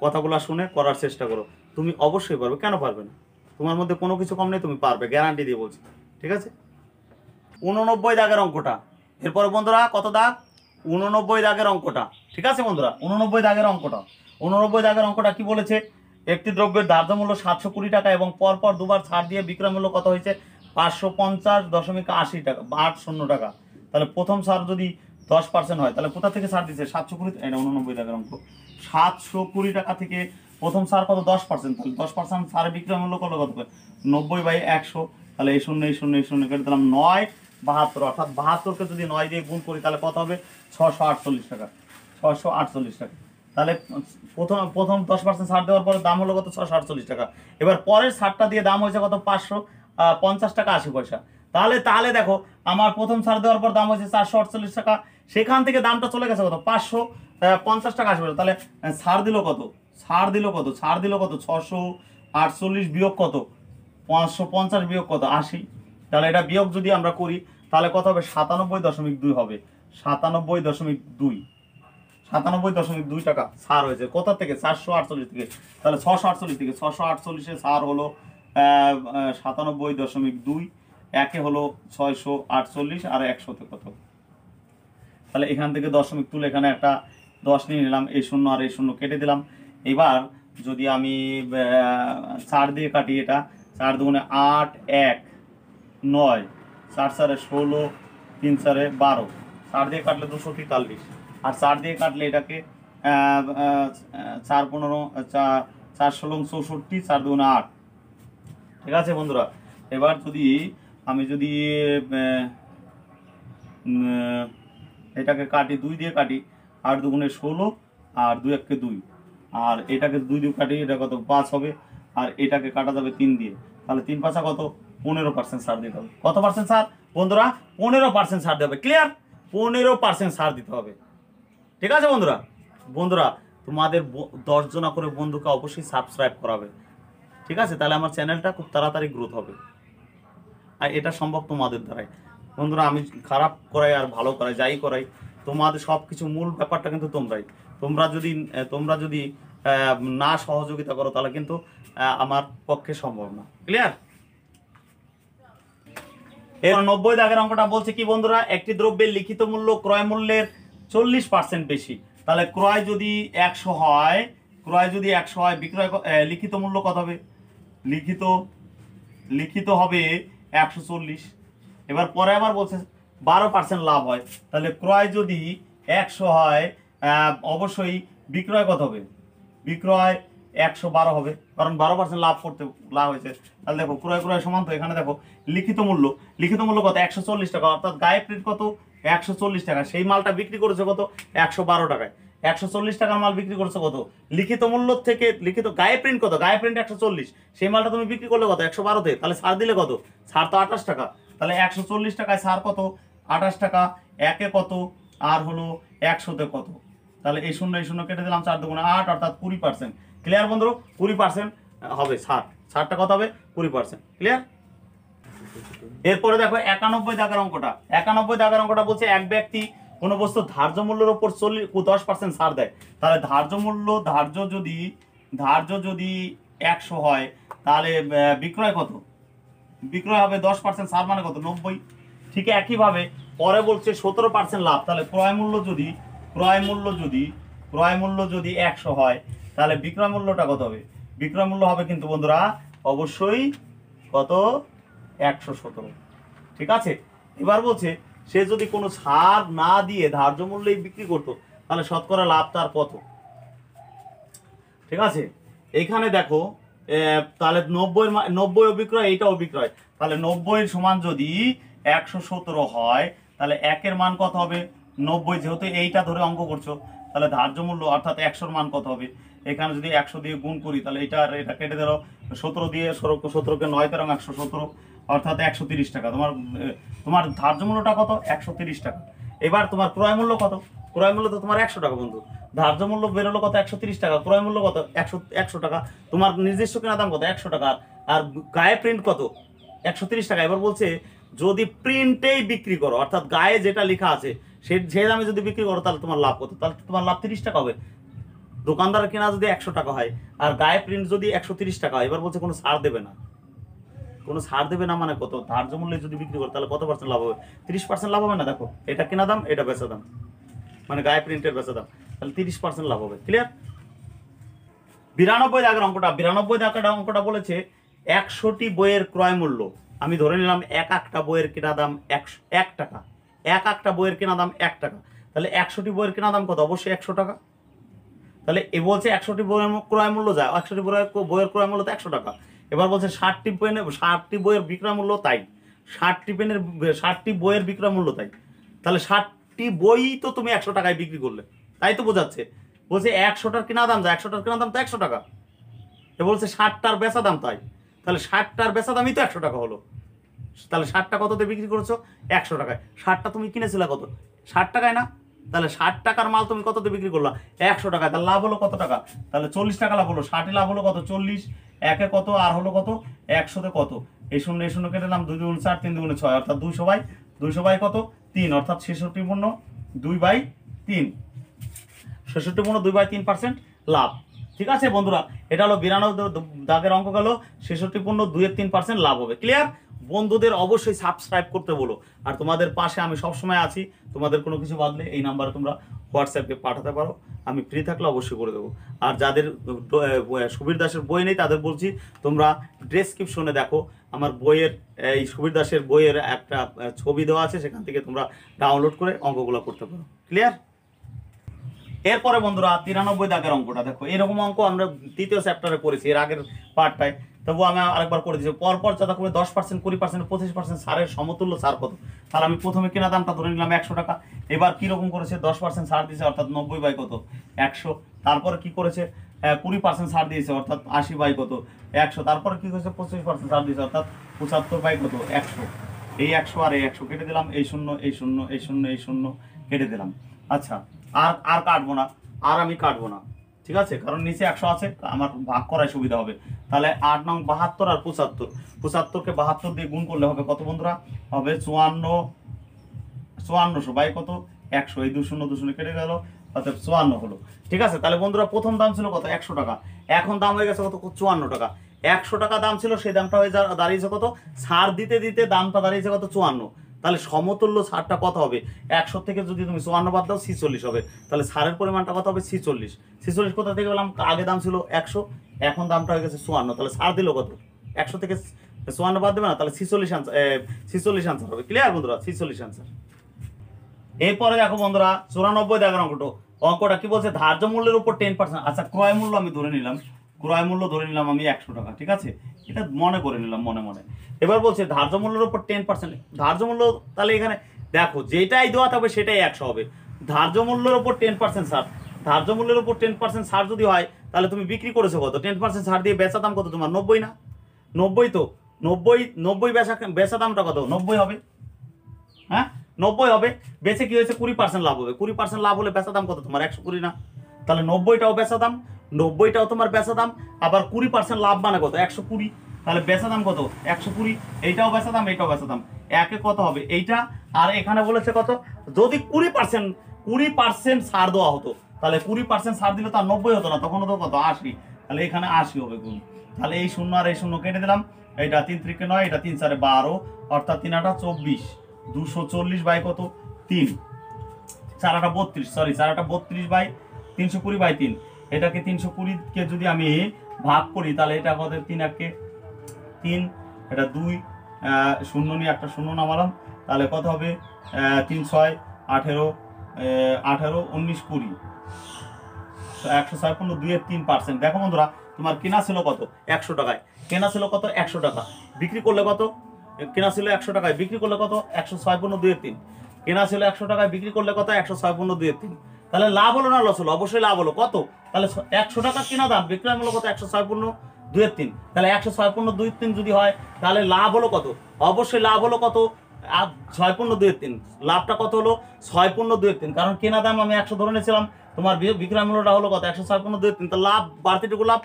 কথাগুলো শুনে করার চেষ্টা করো, তুমি অবশ্যই পারবে। কেন পারবে না? তোমার মধ্যে কোনো কিছু কম নেই, তুমি পারবে, গ্যারান্টি দিয়ে বলছি। ঠিক আছে, 89 দাগের অঙ্কটা। এরপরে বন্ধুরা কত দাগ, 89 দাগের অঙ্কটা। ঠিক আছে বন্ধুরা, 89 দাগের অঙ্কটা। 89 দাগের অঙ্কটা কি বলেছে, একটি দ্রব্যের ধার্য মূল্য 720 টাকা এবং পরপর দুবার ছাড় দিয়ে বিক্রয় মূল্য কত হয়েছে, 550.80 টাকা, 80 টাকা। তাহলে প্রথম ছাড় যদি 10% হয়, তাহলে কোথা থেকে ছাড় দিচ্ছে, 720, এটা 89 টাকার অঙ্ক। 720 টাকা থেকে প্রথম ছাড় কত, 10%, তাহলে 10% ছাড়ে বিক্রয় মূল্য কত, 90/100। তাহলে এই শূন্য এই শূন্য এই শূন্য কেটে দিলাম, 9/72, অর্থাৎ 72কে যদি 9 দিয়ে গুণ করি তাহলে কত হবে, 648 টাকা, 648 টাকা। তাহলে প্রথম 10% ছাড় দেওয়ার পরে দাম হলো কত, 648 টাকা। এবার পরের ছাড়টা দিয়ে দাম হয়েছে কত, 550 টাকা 80 পয়সা। তাহলে দেখো, আমার প্রথম ছাড় দেওয়ার পর দাম হয়েছে 448 টাকা, সেখান থেকে দামটা চলে গেছে কত, 550 টাকা 80 পয়সা। তাহলে ছাড় দিল কত, 648 বিয়োগ কত, 550 বিয়োগ কত, 80। তাহলে এটা বিয়োগ যদি আমরা করি তাহলে কত হবে, 97.2 হবে, 97.2 টাকা ছাড় হয়েছে। কোথা থেকে, 448 থেকে। তাহলে 648 থেকে, 648-এ ছাড় হলো 97.2, একে হলো 648 আর 100তে কত। তাহলে এখান থেকে দশমিক তুলে এখানে একটা 10 নিয়ে নিলাম, এই শূন্য আর এই শূন্য কেটে দিলাম। এবার যদি আমি 4 দিয়ে কাটি, এটা 4 দুগুণে 8 1 9, 4 4 16, 3 4 12, 4 দিয়ে কাটলে 243, আর 4 দিয়ে কাটলে এটাকে 4 15 4 16 64, 4 দুগুণে 8। ঠিক আছে বন্ধুরা, এবার যদি আমি এটাকে কাটি, 2 দিয়ে কাটি, 8 দুগুণে 16 আর 2 1 2, আর এটাকে 2 দিয়ে কাটি, এটা কত, 5 হবে, আর এটাকে কাটা যাবে 3 দিয়ে। তাহলে 3 5 কত, 15% ছাড় দিতে হবে। কত পার্সেন্ট ছাড় বন্ধুরা, 15% ছাড় দিতে হবে। ক্লিয়ার? 15% ছাড় দিতে হবে। ঠিক আছে বন্ধুরা, তোমাদের 10 জনা করে বন্ধুকে অবশ্যই সাবস্ক্রাইব করাবে। ঠিক আছে, তাহলে আমার চ্যানেলটা খুব তাড়াতাড়ি গ্রোথ হবে, আর এটা সম্ভব তোমাদের দ্বারাই। বন্ধুরা, আমি খারাপ করাই আর ভালো করাই, যাই করাই, তোমাদের সব কিছু মূল ব্যাপারটা কিন্তু তোমরাই। তোমরা যদি না সহযোগিতা করো তাহলে কিন্তু আমার পক্ষে সম্ভব না। ক্লিয়ার? এর 90 দাগের অঙ্কটা বলছে কি বন্ধুরা, একটি দ্রব্যের লিখিত মূল্য ক্রয় মূল্যের 40% বেশি। তাহলে ক্রয় যদি 100 হয়, বিক্রয় লিখিত মূল্য কত হবে, লিখিত হবে 140। এবার পরে আবার বলছে 12% লাভ হয়। তাহলে ক্রয় যদি 100 হয়, অবশ্যই বিক্রয় কত হবে, বিক্রয় 112 হবে, কারণ 12% লাভ হয়েছে। তাহলে দেখো, ক্রয় সমান, তো এখানে দেখো লিখিত মূল্য কত, 140 টাকা, অর্থাৎ গায়ে প্রিন্ট কত, 140 টাকা। সেই মালটা বিক্রি করেছে কত, 112 টাকায়। 140 টাকার মাল বিক্রি করছে কত, লিখিত মূল্য থেকে গায়ে প্রিন্ট কত, গায়ে প্রিন্ট 140, সেই মালটা তুমি বিক্রি করলে কত, 112-তে। তাহলে ছাড় দিলে কত, ছাড় তো 28 টাকা। তাহলে 140 টাকায় ছাড় কত, 28 টাকা, একে কত, আর হলো 100-তে কত। তাহলে এই শূন্য কেটে দিলাম, 4 দুগুণে 8, অর্থাৎ 20%। ক্লিয়ার বন্ধু? 20% হবে ছাড়টা কত হবে, 20%। ক্লিয়ার? এরপরে দেখো 91 দাগের অঙ্কটা। 91 দাগের অঙ্কটা বলছে এক ব্যক্তি কোনো বস্তু ধার্য মূল্যের উপর 10% ছাড় দেয়, তাহলে ধার্য যদি 100 হয়, তাহলে বিক্রয় কত? বিক্রয় হবে 10% ছাড় মানে কত? 90। ঠিক একইভাবে পরে বলছে 17% লাভ, তাহলে ক্রয় মূল্য যদি 100 হয়, তাহলে বিক্রয় মূল্যটা কত হবে? বিক্রয় মূল্য হবে কিন্তু বন্ধুরা অবশ্যই কত? 117। ঠিক আছে। এবার বলছে সে যদি কোনো ছাড় না দিয়ে ধার্য মূল্যেই বিক্রি করতো, তাহলে শতকরা লাভ তার কত? ঠিক আছে। এইখানে দেখো তাহলে 90 বিক্রয়, এইটাও বিক্রয়, তাহলে 90 সমান যদি 117 হয়, তাহলে 1-এর মান কত হবে? 90। যেহেতু এইটা ধরে অঙ্ক করছো, তাহলে ধার্য মূল্য অর্থাৎ 100-র মান কত হবে? এখানে যদি 100 দিয়ে গুণ করি, তাহলে এটা কেটে দিল, 17 দিয়ে 17কে 9 তেরং 117, অর্থাৎ 130 টাকা। তোমার ধার্য মূল্যটা কত? 130 টাকা। এবার তোমার ক্রয় মূল্য কত? ক্রয় মূল্য তো তোমার 100 টাকা বন্ধু। ধার্য মূল্য বেরোলো কত? 130 টাকা। ক্রয় মূল্য কত? 100 টাকা। তোমার নিজস্ব কেনা দাম কত? 100 টাকা। আর গায়ে প্রিন্ট কত? 130 টাকা। এবার বলছে যদি প্রিন্টেই বিক্রি করো, অর্থাৎ গায়ে যেটা লেখা আছে সে দামে যদি বিক্রি করো, তাহলে তোমার লাভ কত? তাহলে তোমার লাভ 30 টাকা হবে। দোকানদার কেনা যদি 100 টাকা হয় আর গায়ে প্রিন্ট যদি 130 টাকা হয়, এবার বলছে কোনো ছাড় দেবে না। কোনো ছাড় দেবে না মানে কত? ধার্য মূল্যে যদি বিক্রি করো, তাহলে কত পার্সেন্ট লাভ হবে? 30% লাভ হবে না? দেখো, এটা কেনা দাম, এটা বেচা দাম, মানে গায়ে প্রিন্টের বেচা দাম, তাহলে 30% লাভ হবে। ক্লিয়ার? 92 দাগের অঙ্কটা বলেছে 100টি বইয়ের ক্রয় মূল্য, আমি ধরে নিলাম একটা বইয়ের কেনা দাম 1 টাকা, একটা বইয়ের কেনা দাম 1 টাকা, তাহলে 100টি বইয়ের কেনা দাম কত? অবশ্যই 100 টাকা। তাহলে এ বলছে 100টি বইয়ের ক্রয় মূল্য যায়, 100টি বইয়ের ক্রয় মূল্য তো 100 টাকা। এবার বলছে 60টি বইয়ের বিক্রয় মূল্য তাই, 60টি বইয়ের বিক্রয় মূল্য তাই, তাহলে 60টি বই তো তুমি 100 টাকায় বিক্রি করলে, তাই তো বোঝাচ্ছে। বলছে 100টার কেনা দাম যায়, 100টার কেনা দাম তো 100 টাকা। এ বলছে 60টার বেচা দাম তাই, তাহলে 60টার বেচা দামই তো 100 টাকা হলো। তাহলে 60টা কততে বিক্রি করেছো? 100 টাকায়। 60টা তুমি কিনেছিলে কত? 60 টাকায় না? তাহলে 60 টাকার মাল তুমি কততে বিক্রি করলা? 100 টাকায়। তাহলে লাভ হলো কত টাকা? তাহলে 40 টাকা লাভ হলো। 60 লাভ হলো কত? 40। একে কত আর হলো কত? 100তে কত? এই শূন্য কেটে দিলাম, 2 দুগুণ 4, 3 দুগুণে 6, অর্থাৎ 200 বাই কত? 3, অর্থাৎ 66/2/3, 66/2/3% লাভ। ঠিক আছে বন্ধুরা, এটা হলো 92 দাগের অঙ্ক গেল। 66/2/3% লাভ হবে। ক্লিয়ার? বন্ধুদের অবশ্যই সাবস্ক্রাইব করতে বলো, আর তোমাদের পাশে আমি সবসময় আছি। তোমাদের কোনো কিছু বাদলে এই নাম্বারে তোমরা হোয়াটসঅ্যাপে পাঠাতে পারো, আমি ফ্রি থাকলে অবশ্যই করে দেবো। আর যাদের সুবীর দাসের বই নেই, তাদের বলছি তোমরা ডেসক্রিপশনে দেখো, আমার বইয়ের এই সুবীর দাসের বইয়ের একটা ছবি দেওয়া আছে, সেখান থেকে তোমরা ডাউনলোড করে অঙ্কগুলো করতে পারো। ক্লিয়ার? এরপরে বন্ধুরা 93 দাগের অঙ্কটা দেখো। এরকম অঙ্ক আমরা তৃতীয় চ্যাপ্টারে পড়েছি এর আগের পার্টটায়, তবু আমি আরেকবার করে দিচ্ছি। পরপর যথাক্রমে 10%, 20%, 25% ছাড়ের সমতুল্য ছাড় কত? তাহলে আমি প্রথমে কেনা দামটা ধরে নিলাম 100 টাকা। এবার কিরকম করেছে? 10% ছাড় দিয়েছে, অর্থাৎ 90 বাই কত? 100। তারপরে কি করেছে? 20% ছাড় দিয়েছে, অর্থাৎ 80 বাই কত? 100। তারপরে কি করেছে? 25% ছাড় দিয়েছে, অর্থাৎ 75 বাই কত? 100। এই 100 আর এই 100 কেটে দিলাম, এই শূন্য কেটে দিলাম। আচ্ছা, আর কাটবো না, আর আমি কাটবো না। ঠিক আছে, কারণ নিচে 100 আছে, আমার ভাগ করায় সুবিধা হবে। তাহলে 8 নং 72 আর 75, 75কে 72 দিয়ে গুণ করলে হবে কত বন্ধুরা? হবে 5400 বাই কত? 100। এই 2 কেটে গেল, অর্থাৎ 54 হলো। ঠিক আছে, তাহলে বন্ধুরা প্রথম দাম ছিল কত? 100 টাকা। এখন দাম হয়ে গেছে কত? 54 টাকা। 100 টাকা দাম ছিল, সেই দামটা হয়ে দাঁড়িয়েছে কত? ছাড় দিতে দিতে দামটা দাঁড়িয়েছে কত? 54। তাহলে সমতুল্য ছাড়টা কত হবে? 100 থেকে যদি তুমি 54 বাদ দাও, 46 হবে। তাহলে ছাড়ের পরিমাণটা কত হবে? 46। 46 কোথা থেকে পেলাম? আগে দাম ছিল 100, এখন দামটা হয়ে গেছে 54। তাহলে ছাড় দিল কত? 100 থেকে 54 বাদ দেবে না, তাহলে 46 আনসার হবে। ক্লিয়ার বন্ধুরা? 46 আনসার। এরপরে দেখো বন্ধুরা 94 দাগের অঙ্কটা কি বলছে? ধার্য মূল্যের উপর 10%। আচ্ছা, ক্রয় মূল্য আমি ধরে নিলাম আমি 100 টাকা। ঠিক আছে, এটা মনে করে নিলাম মনে মনে। এবার বলছে ধার্য মূল্যের উপর 10%। ধার্য মূল্য, তাহলে এখানে দেখো যেটাই দেওয়া থাকবে সেটাই 100 হবে। ধার্য মূল্যের উপর 10% ছাড়, ধার্য মূল্যের উপর 10% ছাড় যদি হয়, তাহলে তুমি বিক্রি করেছো কত? 10% ছাড় দিয়ে বেচা দাম কত তোমার? 90 না? 90 তো 90 বেচা দামটা কত? 90 হবে। হ্যাঁ, 90 হবে। বেচে কি হয়েছে? 20% লাভ হবে। 20% লাভ হলে বেচা দাম কত তোমার? 120 না? তাহলে 90টাও বেচা দাম, 90টাও তোমার বেচা দাম, আবার 20% লাভ মানে কত? 120। তাহলে বেচা দাম কত 120, এইটাও বেচা দাম, এইটাও বেচা দাম, একে কত হবে এইটা। আর এখানে বলেছে কত, যদি 20% ছাড় দেওয়া হতো, তাহলে 20% ছাড় দিলে তো আর 90 হতো না, তখন হতো কত 80, তাহলে এখানে 80 হবে গুণ। তাহলে এই শূন্য আর এই শূন্য কেটে দিলাম, এইটা 3 3 9, এটা 3 4 12, অর্থাৎ 3 8 24, 240 বাই কত 3, 4 8 32, সরি 4 8 32 বাই 320 বাই 3, এটাকে 320 কে যদি আমি ভাগ করি তাহলে এটা কত, 3 1 3, এটা 2, শূন্য নিয়ে একটা শূন্য নামালাম, তাহলে কত হবে 3 6 18 18 19 20, 156 2 এর 3%। দেখো বন্ধুরা, তোমার কেনা ছিল কত 100 টাকায়, কেনা ছিল কত 100 টাকা, বিক্রি করলে কত, কেনা ছিল 100 টাকায়, বিক্রি করলে কত 156 2 এর 3, কেনা ছিল 100 টাকায়, বিক্রি করলে কত 156 2 এর 3, তাহলে লাভ হলো না লস হলো, অবশ্যই লাভ হলো। কত, তাহলে 100 টাকা কেনা দাম, বিক্রয় মূল্য কত 156 2 এর 3, তাহলে 156 2 এর 3 যদি হয় তাহলে লাভ হলো কত, অবশ্যই লাভ হলো কত 56 2 এর 3, লাভটা কত হলো 56 2 এর 3, কারণ কেনা দাম আমি 100 ধরে নিয়েছিলাম, তোমার বিক্রয় মূল্যটা হলো কত 156 2 এর 3, তো লাভ বাড়তিটুকু লাভ,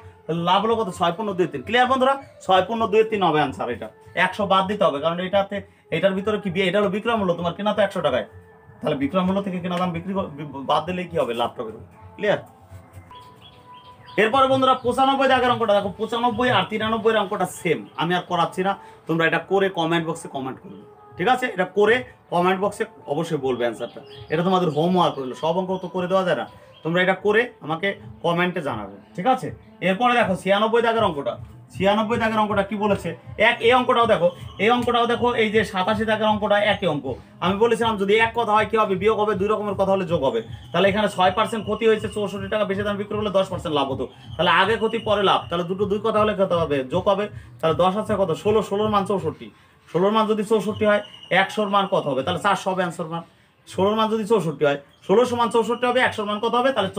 লাভ হলো কত 56 2 এর 3। ক্লিয়ার বন্ধুরা, 56 2 এর 3 হবে आंसर। এটা 100 বাদ দিতে হবে, কারণ এটাতে এটার ভিতরে কি এটা হলো বিক্রয় মূল্য, তোমার কেনা তো 100 টাকায়, তাহলে বিক্রয় মূল্য থেকে কেনা দাম বিক্রি বাদ দিলে কি হবে, লাভটা বেরোবে। ক্লিয়ার। এরপরে বন্ধুরা 95 দাগের অঙ্কটা দেখো, 95 আর 93 এর অঙ্কটা সেম, আমি আর করাচ্ছি না, তোমরা এটা করে কমেন্ট বক্সে কমেন্ট করবে, ঠিক আছে? এটা করে কমেন্ট বক্সে অবশ্যই বলবে অ্যান্সারটা, এটা তোমাদের হোমওয়ার্ক হলো, সব অঙ্ক তো করে দেওয়া যায় না, তোমরা এটা করে আমাকে কমেন্টে জানাবে, ঠিক আছে? এরপরে দেখো 96 দাগের অঙ্কটা, 96 দাগের অঙ্কটা কি বলেছে, এই অঙ্কটাও দেখো, এই অঙ্কটাও দেখো, এই যে 87 দাগের অঙ্কটা একই অঙ্ক। আমি বলেছিলাম যদি এক কথা হয় কি হবে, বিয়োগ হবে, দুই রকমের কথা হলে যোগ হবে। তাহলে এখানে 6% ক্ষতি হয়েছে, 64 টাকা বেশি দাম বিক্রি করলে 10% লাভ হতো, তাহলে আগে ক্ষতি পরে লাভ, তাহলে দুই কথা হলে কত হবে, যোগ হবে, তাহলে 10 আছে কত 16, 16 মান 64, 16 মান যদি 64 হয় 100 মান কত হবে, তাহলে 400 হবে অ্যান্সার মান। 16 মান যদি 64 হয়, 16 মান 64 হবে, 100 মান কত হবে, তাহলে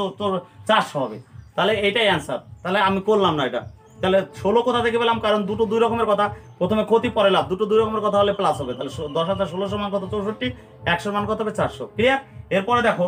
400 হবে, তাহলে এইটাই অ্যান্সার। তাহলে আমি করলাম না এটা, তাহলে 16 কোথা থেকে পেলাম, কারণ দুই রকমের কথা, প্রথমে ক্ষতি পরে লাভ, দুই রকমের কথা হলে প্লাস হবে, তাহলে 10 16 মান কত 64, 100 মান কত হবে 400। ক্লিয়ার। এরপরে দেখো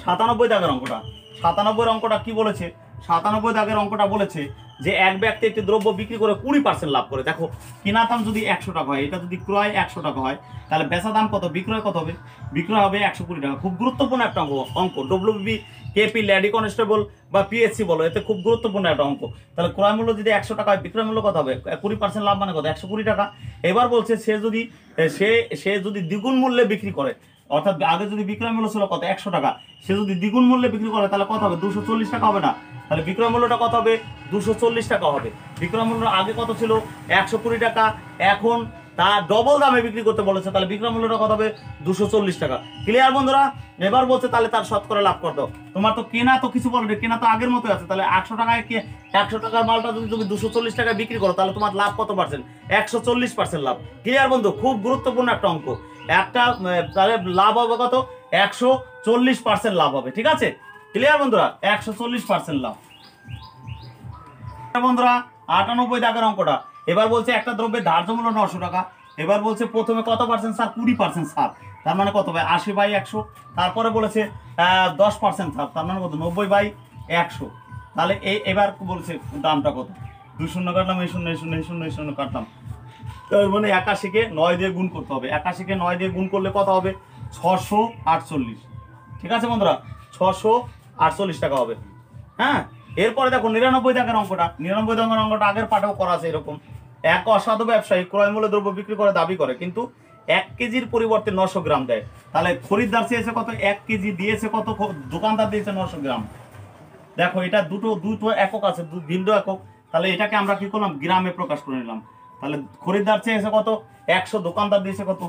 97 দাগের অঙ্কটা, 97 অঙ্কটা কি বলেছে, 97 দাগের অঙ্কটা বলেছে যে এক ব্যক্তি একটি দ্রব্য বিক্রি করে 20% লাভ করে। দেখো কেনা দাম যদি 100 টাকা হয়, এটা যদি ক্রয় 100 টাকা হয়, তাহলে বেচা দাম কত, বিক্রয় কত হবে, বিক্রয় হবে 120 টাকা। খুব গুরুত্বপূর্ণ একটা অঙ্ক, ডব্লিউবি কেপি ল্যাডি কনস্টেবল বা পিএসসি বলো, এতে খুব গুরুত্বপূর্ণ একটা অঙ্ক। তাহলে ক্রয় মূল্য যদি 100 টাকা হয়, বিক্রয় মূল্য কত হবে, 20% লাভ মানে কত 120 টাকা। এবার বলছে সে যদি দ্বিগুণ মূল্যে বিক্রি করে, অর্থাৎ আগে যদি বিক্রয় মূল্য ছিল কত 100 টাকা, সে যদি দ্বিগুণ মূল্যে বিক্রি করে তাহলে কত হবে 240 টাকা হবে না, তাহলে বিক্রয় মূল্যটা কত হবে 240 টাকা হবে। বিক্রয় মূল্য আগে কত ছিল 120 টাকা, এখন তার ডবল দামে বিক্রি করতে বলেছে, তাহলে বিক্রয় মূল্যটা কত হবে 240 টাকা। ক্লিয়ার বন্ধুরা। এবার বলছে তাহলে তার শতকরা লাভ কত, তোমার তো কেনা তো কিছু বলো, কেনা তো আগের মতো আছে, তাহলে 100 টাকায় 100 টাকার মালটা যদি তুমি 240 টাকায় বিক্রি করো, তাহলে তোমার লাভ কত পার্সেন্ট, 140% লাভ। ক্লিয়ার বন্ধু, খুব গুরুত্বপূর্ণ একটা অঙ্ক, একটা তাহলে লাভ হবে কত 140% লাভ হবে, ঠিক আছে? ক্লিয়ার বন্ধুরা, 140% লাভ। বন্ধুরা 98 দাগের অঙ্কটা, এবার বলছে একটা দ্রব্যের ধার্য মূল্য 900 টাকা, এবার বলছে প্রথমে কত পার্সেন্ট ছাড়, 20% ছাড়, তার মানে কত হবে 80/100, তারপরে বলেছে 10% ছাড়, তার মানে কত 90/100, তাহলে এবার বলছে দামটা কত, 2 শূন্য কাটলাম, এই শূন্য এই শূন্য এই শূন্য এই শূন্য কাটলাম, তার মানে 81-কে 9 দিয়ে গুণ করতে হবে, 81-কে 9 দিয়ে গুণ করলে কত হবে 648, ঠিক আছে বন্ধুরা, 648 টাকা হবে। হ্যাঁ, এরপরে দেখো 99 দাগের অঙ্কটা, 99 দাগের অঙ্কটা আগের পাঠেও করা আছে এরকম। এক অসাধু ব্যবসায়ী ক্রয় মূল্যে দ্রব্য বিক্রি করে দাবি করে, কিন্তু 1 কেজির পরিবর্তে 900 গ্রাম দেয়, তাহলে খরিদ্দার চেয়েছে কত, 1 কেজি দিয়েছে কত, দোকানদার দিয়েছে 900 গ্রাম। দেখো এটা দুটো একক আছে, ভিন্ন একক, তাহলে এটাকে আমরা কি করলাম, গ্রামে প্রকাশ করে নিলাম। তাহলে খরিদ্দার চেয়েছে কত 100, দোকানদার দিয়েছে কত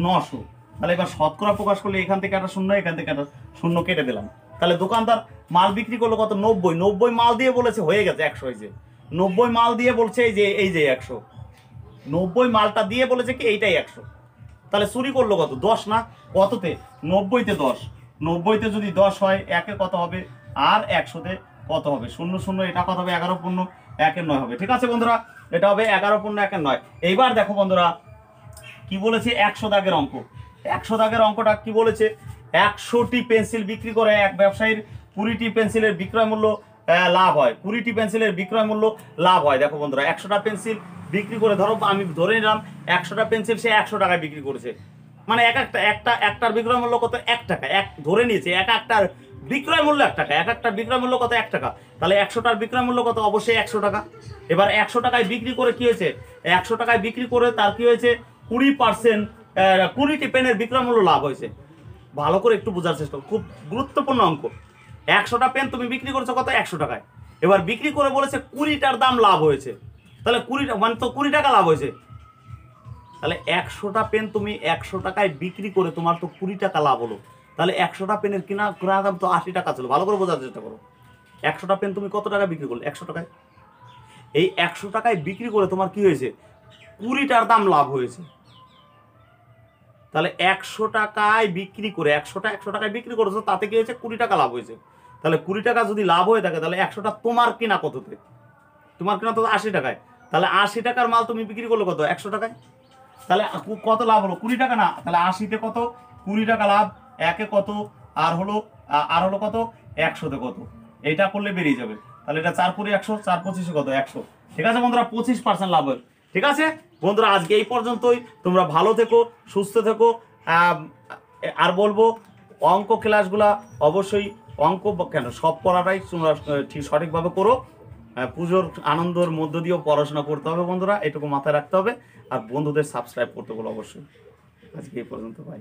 900, তাহলে এবার শতকরা প্রকাশ করলে এখান থেকে একটা শূন্য, এখান থেকে একটা শূন্য কেটে দিলাম, তাহলে দোকানদার মাল বিক্রি করলো কত 90 মাল দিয়ে বলেছে হয়ে গেছে 100 হয়েছে, 90 মাল দিয়ে বলছে এই যে 100, 90 মালটা দিয়ে বলেছে কি এইটাই 100, তাহলে চুরি করলো কত 10 না, কততে 90-তে 10, 90-তে যদি 10 হয় একে কত হবে, আর 100-তে কত হবে, 00, এটা কত হবে 11/1 হবে, ঠিক আছে বন্ধুরা, এটা হবে 11/1। এইবার দেখো বন্ধুরা কি বলেছে 100 দাগের অঙ্ক, 100 দাগের অঙ্কটা কি বলেছে, 100টি পেন্সিল বিক্রি করে এক ব্যবসায়ীর 20টি পেন্সিলের বিক্রয় মূল্য লাভ হয়, 20টি পেন্সিলের বিক্রয় মূল্য লাভ হয়। দেখো বন্ধুরা 100টা পেন্সিল বিক্রি করে, ধরো আমি ধরে নিলাম 100টা পেন্সিল সে 100 টাকায় বিক্রি করেছে, মানে একটার বিক্রয় মূল্য কত, 1 টাকা, ধরে নিয়েছে একটার বিক্রয় মূল্য 1 টাকা, একটার বিক্রয় মূল্য কত, 1 টাকা, তাহলে 100টার বিক্রয় মূল্য কত, অবশ্যই 100 টাকা। এবার 100 টাকায় বিক্রি করে কি হয়েছে, 100 টাকায় বিক্রি করে তার কি হয়েছে, 20%, 20টি পেনের বিক্রয় মূল্য লাভ হয়েছে। ভালো করে একটু বোঝার চেষ্টা করো, খুব গুরুত্বপূর্ণ অঙ্ক। 100টা পেন তুমি বিক্রি করছো কত, 100 টাকায়, এবার বিক্রি করে বলেছে 20টার দাম লাভ হয়েছে, তাহলে 20টা মানে তো 20 টাকা লাভ হয়েছে, তাহলে 100টা পেন তুমি 100 টাকায় বিক্রি করে তোমার তো 20 টাকা লাভ হলো, তাহলে 100টা পেনের কিনা দাম তো 80 টাকা ছিল। ভালো করে বোঝার চেষ্টা করো, 100টা পেন তুমি কত টাকা বিক্রি করলে, 100 টাকায়, এই 100 টাকায় বিক্রি করে তোমার কি হয়েছে, 20টার দাম লাভ হয়েছে, তাহলে 100 টাকায় বিক্রি করে 100 টাকায় বিক্রি করেছো, তাতে কি হয়েছে, 20 টাকা লাভ হয়েছে। তাহলে 20 টাকা যদি লাভ হয়ে থাকে, তাহলে 100টা তোমার কিনা কততে, তোমার কিনা তো 80 টাকায়, তাহলে 80 টাকার মাল তুমি বিক্রি করলে কত, 100 টাকায়, তাহলে কত লাভ হলো, 20 টাকা না, তাহলে 80তে কত, 20 টাকা লাভ, একে কত, আর হলো কত, 100তে কত, এইটা করলে বেরিয়ে যাবে। তাহলে এটা 4 × 100, 4 × 25 কত, 100। ঠিক আছে বন্ধুরা, 25% লাভ হয়। ঠিক আছে বন্ধুরা, আজকে এই পর্যন্তই। তোমরা ভালো থেকো, সুস্থ থেকো। আর বলবো, অঙ্ক ক্লাসগুলা অবশ্যই, অঙ্ক কেন সব পড়াটাই তোমরা ঠিক সঠিকভাবে করো। পুজোর আনন্দের মধ্য দিয়েও পড়াশোনা করতে হবে বন্ধুরা, এটুকু মাথায় রাখতে হবে। আর বন্ধুদের সাবস্ক্রাইব করতে বলো অবশ্যই। আজকে এই পর্যন্ত, ভাই।